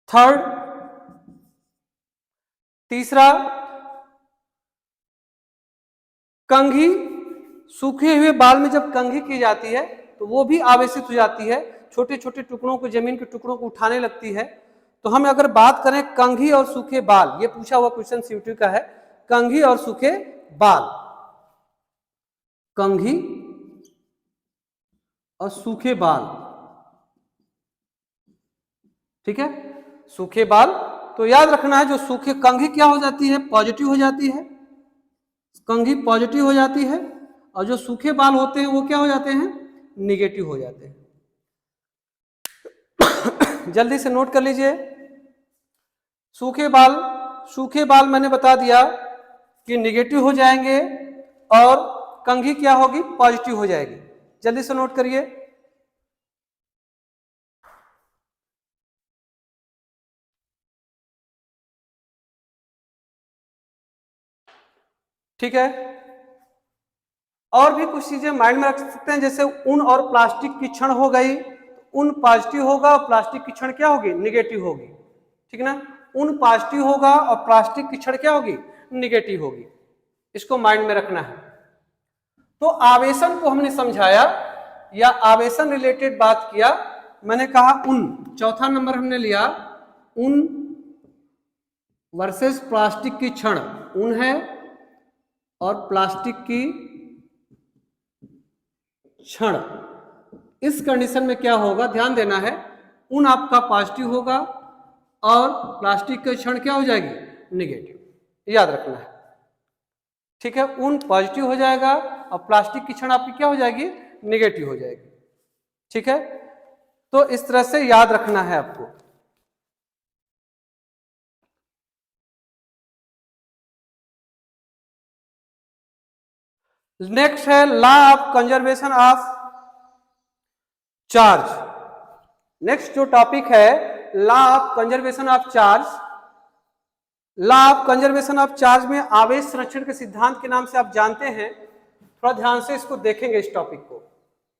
थर्ड, तीसरा, कंघी। सूखे हुए बाल में जब कंघी की जाती है तो वो भी आवेशित हो जाती है, छोटे छोटे टुकड़ों को, जमीन के टुकड़ों को उठाने लगती है। तो हम अगर बात करें कंघी और सूखे बाल, ये पूछा हुआ क्वेश्चन सीयूटी का है, कंघी और सूखे बाल, कंघी और सूखे बाल, ठीक है, सूखे बाल। तो याद रखना है, जो सूखे, कंघी क्या हो जाती है? पॉजिटिव हो जाती है, कंघी पॉजिटिव हो जाती है, और जो सूखे बाल होते हैं वो क्या हो जाते हैं? निगेटिव हो जाते हैं। जल्दी से नोट कर लीजिए, सूखे बाल मैंने बता दिया कि निगेटिव हो जाएंगे और कंघी क्या होगी? पॉजिटिव हो जाएगी। जल्दी से नोट करिए। ठीक है, और भी कुछ चीजें माइंड में रख सकते हैं, जैसे ऊन और प्लास्टिक की छड़ हो गई, ऊन पॉजिटिव होगा और प्लास्टिक की छड़ क्या होगी? निगेटिव होगी, ठीक है ना। ऊन पॉजिटिव होगा और प्लास्टिक की छड़ क्या होगी? निगेटिव होगी। इसको माइंड में रखना है। तो आवेशन को हमने समझाया या आवेशन रिलेटेड बात किया। मैंने कहा उन, चौथा नंबर हमने लिया उन वर्सेस प्लास्टिक की क्षण। उन है और प्लास्टिक की क्षण। इस कंडीशन में क्या होगा, ध्यान देना है, उन आपका पॉजिटिव होगा और प्लास्टिक की क्षण क्या हो जाएगी, नेगेटिव, याद रखना है। ठीक है, उन पॉजिटिव हो जाएगा और प्लास्टिक की क्षण आपकी क्या हो जाएगी, नेगेटिव हो जाएगी। ठीक है, तो इस तरह से याद रखना है आपको। नेक्स्ट है law of conservation of charge. Next जो टॉपिक है law of conservation of charge. Law of conservation of charge में आवेश संरक्षण के सिद्धांत के नाम से आप जानते हैं। थोड़ा ध्यान से इसको देखेंगे इस टॉपिक को।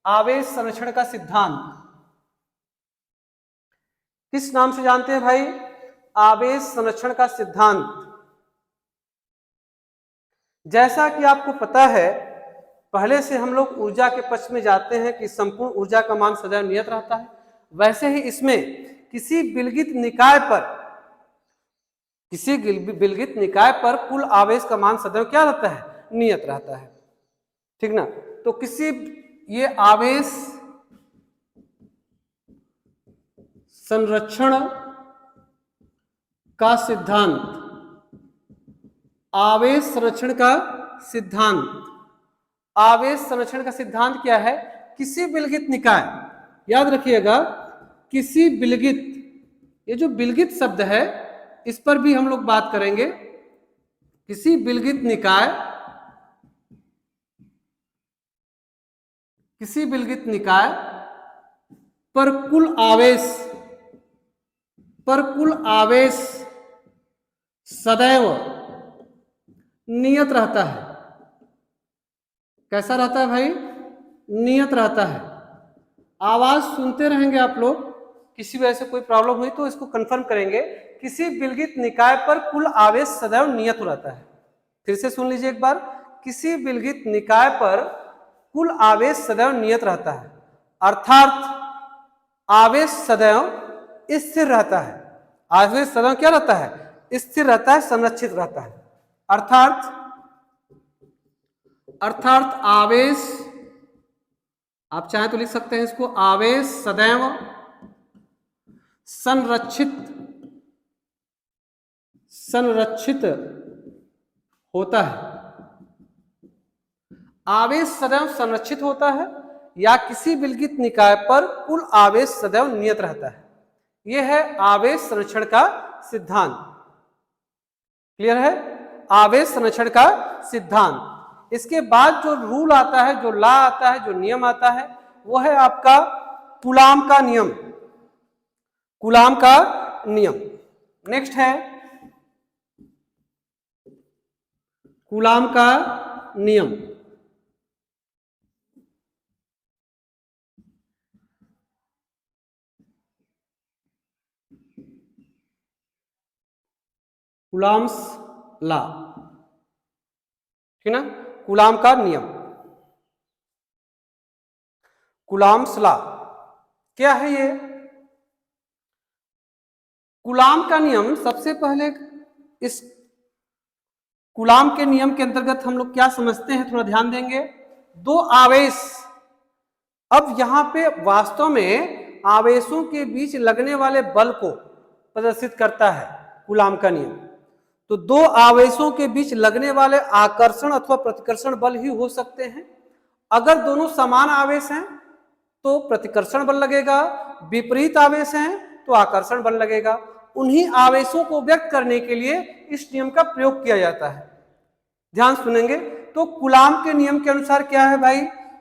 आवेश संरक्षण का सिद्धांत किस नाम से जानते हैं भाई, आवेश संरक्षण का सिद्धांत। जैसा कि आपको पता है, पहले से हम लोग ऊर्जा के पक्ष में जाते हैं कि संपूर्ण ऊर्जा का मान सदैव नियत रहता है। वैसे ही इसमें किसी विलगित निकाय पर कुल आवेश का मान सदैव क्या रहता है, नियत रहता है। ठीक ना, तो किसी ये आवेश संरक्षण का सिद्धांत, आवेश संरक्षण का सिद्धांत, आवेश संरक्षण का सिद्धांत क्या है, किसी विलगित निकाय, याद रखिएगा किसी विलगित, ये जो विलगित शब्द है इस पर भी हम लोग बात करेंगे। किसी विलगित निकाय, किसी विलगित निकाय पर कुल आवेश सदैव नियत रहता है। कैसा रहता है भाई, नियत रहता है। आवाज सुनते रहेंगे आप लोग, किसी वजह से कोई प्रॉब्लम हुई तो इसको कंफर्म करेंगे। किसी विलगित निकाय पर कुल आवेश सदैव नियत रहता है। फिर से सुन लीजिए एक बार, किसी विलगित निकाय पर कुल आवेश सदैव नियत रहता है, अर्थात आवेश सदैव स्थिर रहता है। आवेश सदैव क्या रहता है, स्थिर रहता है, संरक्षित रहता है। अर्थात आवेश, आप चाहे तो लिख सकते हैं इसको, आवेश सदैव संरक्षित होता है। आवेश सदैव संरक्षित होता है या किसी विलगित निकाय पर कुल आवेश सदैव नियत रहता है। यह है आवेश संरक्षण का सिद्धांत। क्लियर है, आवेश संरक्षण का सिद्धांत। इसके बाद जो रूल आता है, जो लॉ आता है, जो नियम आता है, वो है आपका कूलाम का नियम। कूलाम का नियम नेक्स्ट है कूलाम का नियम। कूलाम्स लॉ, ठीक ना, कूलाम का नियम, कूलाम्स लॉ क्या है ये? कूलाम का नियम, सबसे पहले इस कूलाम के नियम के अंतर्गत हम लोग क्या समझते हैं, थोड़ा ध्यान देंगे। दो आवेश, अब यहां पे वास्तव में आवेशों के बीच लगने वाले बल को प्रदर्शित करता है कूलाम का नियम। तो दो आवेशों के बीच लगने वाले आकर्षण अथवा प्रतिकर्षण बल ही हो सकते हैं। अगर दोनों समान आवेश हैं तो प्रतिकर्षण बल लगेगा, विपरीत आवेश हैं तो आकर्षण बल लगेगा। उन्हीं आवेशों को व्यक्त करने के लिए इस नियम का प्रयोग किया जाता है। ध्यान सुनेंगे तो कूलाम के नियम के अनुसार क्या है भाई,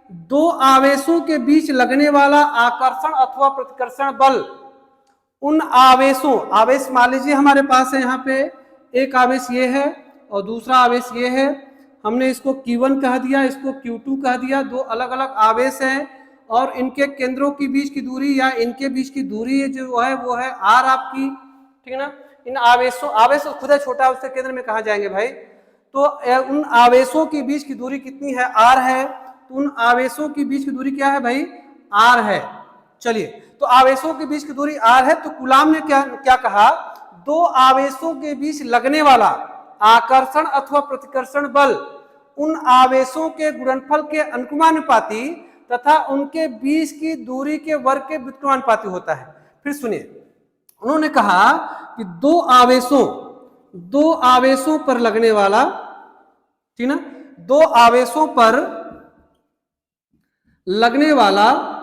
दो आवेशों के बीच लगने वाला आकर्षण अथवा प्रतिकर्षण बल, उन आवेशों, आवेश मान लीजिए हमारे पास है, यहाँ पे एक आवेश ये है और दूसरा आवेश ये है, हमने इसको Q1 कह दिया, इसको Q2 कह दिया। दो अलग अलग आवेश हैं और इनके केंद्रों के बीच की दूरी या इनके बीच की दूरी जो है वो है R आपकी, ठीक है ना। इन आवेशों, आवेश खुद है छोटा, उसके केंद्र में कहाँ जाएंगे भाई, तो उन आवेशों के बीच की दूरी कितनी है, r है। तो उन आवेशों के बीच की दूरी क्या है भाई, r है। चलिए, तो आवेशों के बीच की दूरी r है। तो कूलाम ने क्या क्या कहा, दो आवेशों के बीच लगने वाला आकर्षण अथवा प्रतिकर्षण बल उन आवेशों के गुणनफल के अनुक्रमानुपाती तथा उनके बीच की दूरी के वर्ग के व्युत्क्रमानुपाती होता है। फिर सुनिए, उन्होंने कहा कि दो आवेशों पर लगने वाला, ठीक ना, दो आवेशों पर लगने वाला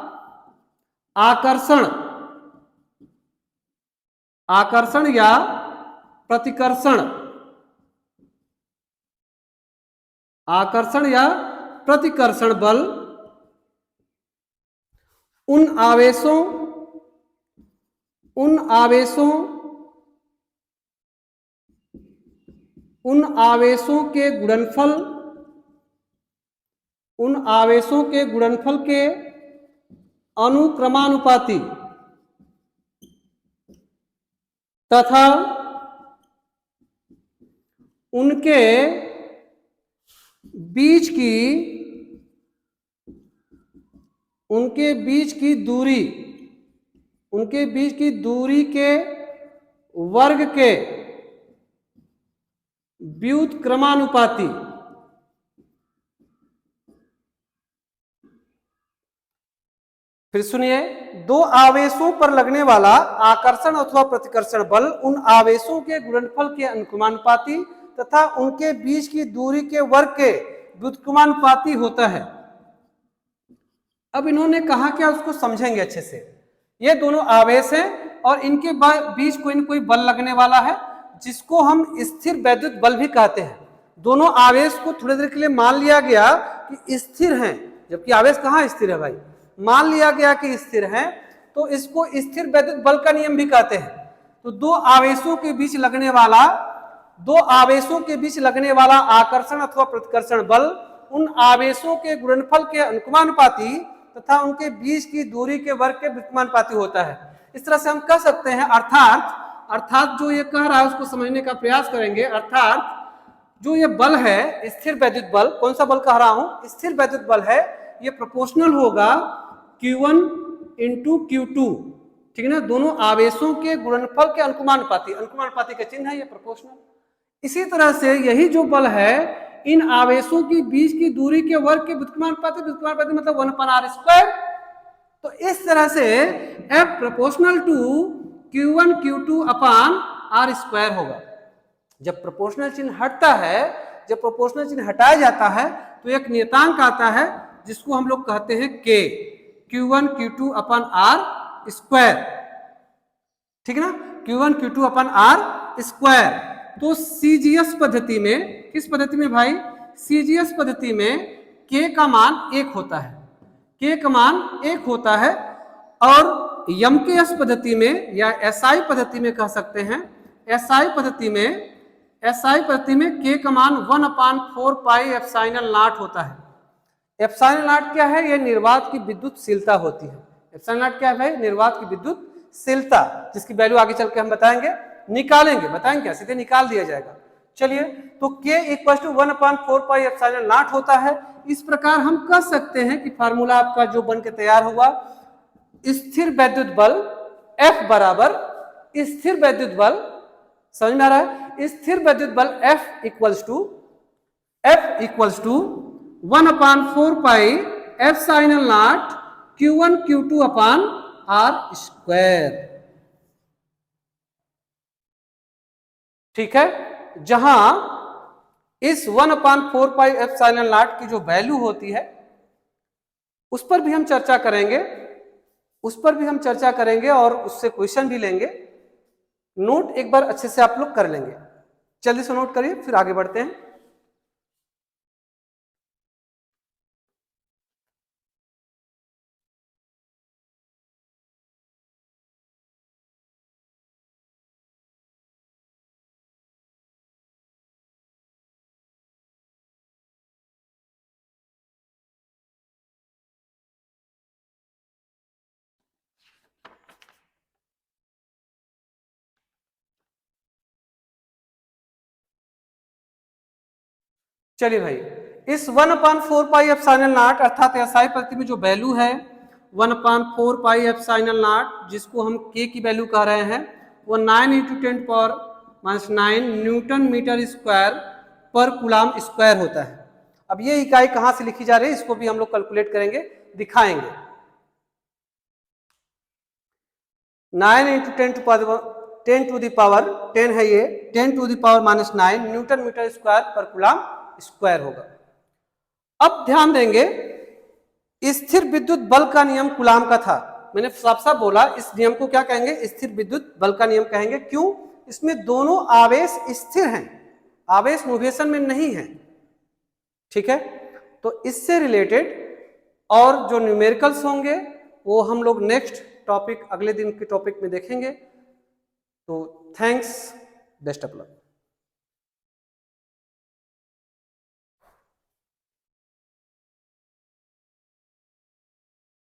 आकर्षण या प्रतिकर्षण, आकर्षण या प्रतिकर्षण बल उन आवेशों के गुणनफल के अनुक्रमानुपाती तथा उनके बीच की दूरी के वर्ग के व्युत्क्रमानुपाती। फिर सुनिए, दो आवेशों पर लगने वाला आकर्षण अथवा प्रतिकर्षण बल उन आवेशों के गुणनफल के अनुक्रमानुपाती तथा उनके बीच की दूरी के वर्ग के व्युत्क्रमानुपाती होता है। अब इन्होंने कहा क्या, उसको समझेंगे अच्छे से। ये दोनों आवेश हैं और इनके बीच कोई न कोई बल लगने वाला है, जिसको हम स्थिर वैद्युत बल भी कहते हैं। दोनों आवेश को थोड़ी देर के लिए मान लिया गया कि स्थिर हैं, जबकि आवेश कहाँ स्थिर है भाई, मान लिया गया कि स्थिर है, तो इसको स्थिर वैद्युत बल का नियम भी कहते हैं। तो दो आवेशों के बीच लगने वाला आकर्षण अथवा प्रतिकर्षण बल उन आवेशों के गुणनफल के अनुक्रमानुपाती तथा उनके बीच की दूरी के वर्ग के व्युत्क्रमानुपाती होता है। इस तरह से हम कह सकते हैं, अर्थात जो ये कह रहा है उसको समझने का प्रयास करेंगे। अर्थात जो ये बल है स्थिर वैद्युत बल, कौन सा बल कह रहा हूं, स्थिर वैद्युत बल है, ये प्रोपोर्शनल होगा Q1 इंटू Q2, ठीक है ना, दोनों आवेशों के गुणनफल के अनुक्रमानुपाती का चिन्ह है ये प्रोपोर्शनल। इसी तरह से यही जो बल है इन आवेशों की बीच की दूरी के वर्ग के व्युत्क्रमानुपाती मतलब 1/r²। तो इस तरह से F proportional to Q1 Q2 upon r² होगा। जब प्रोपोर्शनल चिन्ह हटता है, जब प्रोपोर्शनल चिन्ह हटाया जाता है तो एक नियतांक आता है जिसको हम लोग कहते हैं K, Q1 Q2 upon r², ठीक है ना, Q1 Q2 अपान r²। तो CGS पद्धति में, किस पद्धति में भाई, CGS पद्धति में K का मान 1 होता है, K का मान 1 होता है। और MKS पद्धति में या SI पद्धति में कह सकते हैं, SI पद्धति में K का मान 1/4 पाई एप्सिलॉन नॉट होता है। एप्सिलॉन नॉट क्या है, यह निर्वात की विद्युतशीलता होती है। एप्सिलॉन नॉट क्या है भाई, निर्वात की विद्युतशीलता, जिसकी वैल्यू आगे चल के हम बताएंगे, बताएंगे क्या, सीधे निकाल दिया जाएगा। चलिए, तो K equal to 1/4 pi epsilon naught होता है। इस प्रकार हम कह सकते हैं कि फार्मूला आपका जो बन के तैयार हुआ, स्थिर वैद्युत बल F बराबर स्थिर वैद्युत बल, समझ में आ रहा है, स्थिर वैद्युत बल F equals to 1/4 pi epsilon naught Q1 Q2 upon r², ठीक है। जहां इस 1/4 पाई एप्सिलॉन नॉट की जो वैल्यू होती है उस पर भी हम चर्चा करेंगे और उससे क्वेश्चन भी लेंगे। नोट एक बार अच्छे से आप लोग कर लेंगे, जल्दी से नोट करिए, फिर आगे बढ़ते हैं। चलिए भाई, इस 1/4 पाई एप्सिलॉन नॉट अर्थात एसआई प्रति में जो वैल्यू है 1/4 पाई एप्सिलॉन नॉट, जिसको हम के की वैल्यू कह रहे हैं, वो 9 × 10⁻⁹ न्यूटन मीटर स्क्वायर पर कूलाम स्क्वायर होता है। अब ये इकाई कहां से लिखी जा रही है इसको भी हम लोग कैलकुलेट करेंगे, दिखाएंगे। 9 × 10⁻10 है ये, 10⁻⁻9 न्यूटन मीटर स्क्वायर पर कूलाम स्क्वायर होगा। अब ध्यान देंगे, स्थिर विद्युत बल का नियम कूलाम का था। मैंने साफ साफ बोला, इस नियम को क्या कहेंगे? स्थिर विद्युत बल का नियम कहेंगे। क्यों? इसमें दोनों आवेश स्थिर हैं, आवेश मोशन में नहीं है। ठीक है, तो इससे रिलेटेड और जो न्यूमेरिकल्स होंगे वो हम लोग नेक्स्ट टॉपिक, अगले दिन के टॉपिक में देखेंगे। तो थैंक्स, बेस्ट ऑफ लक।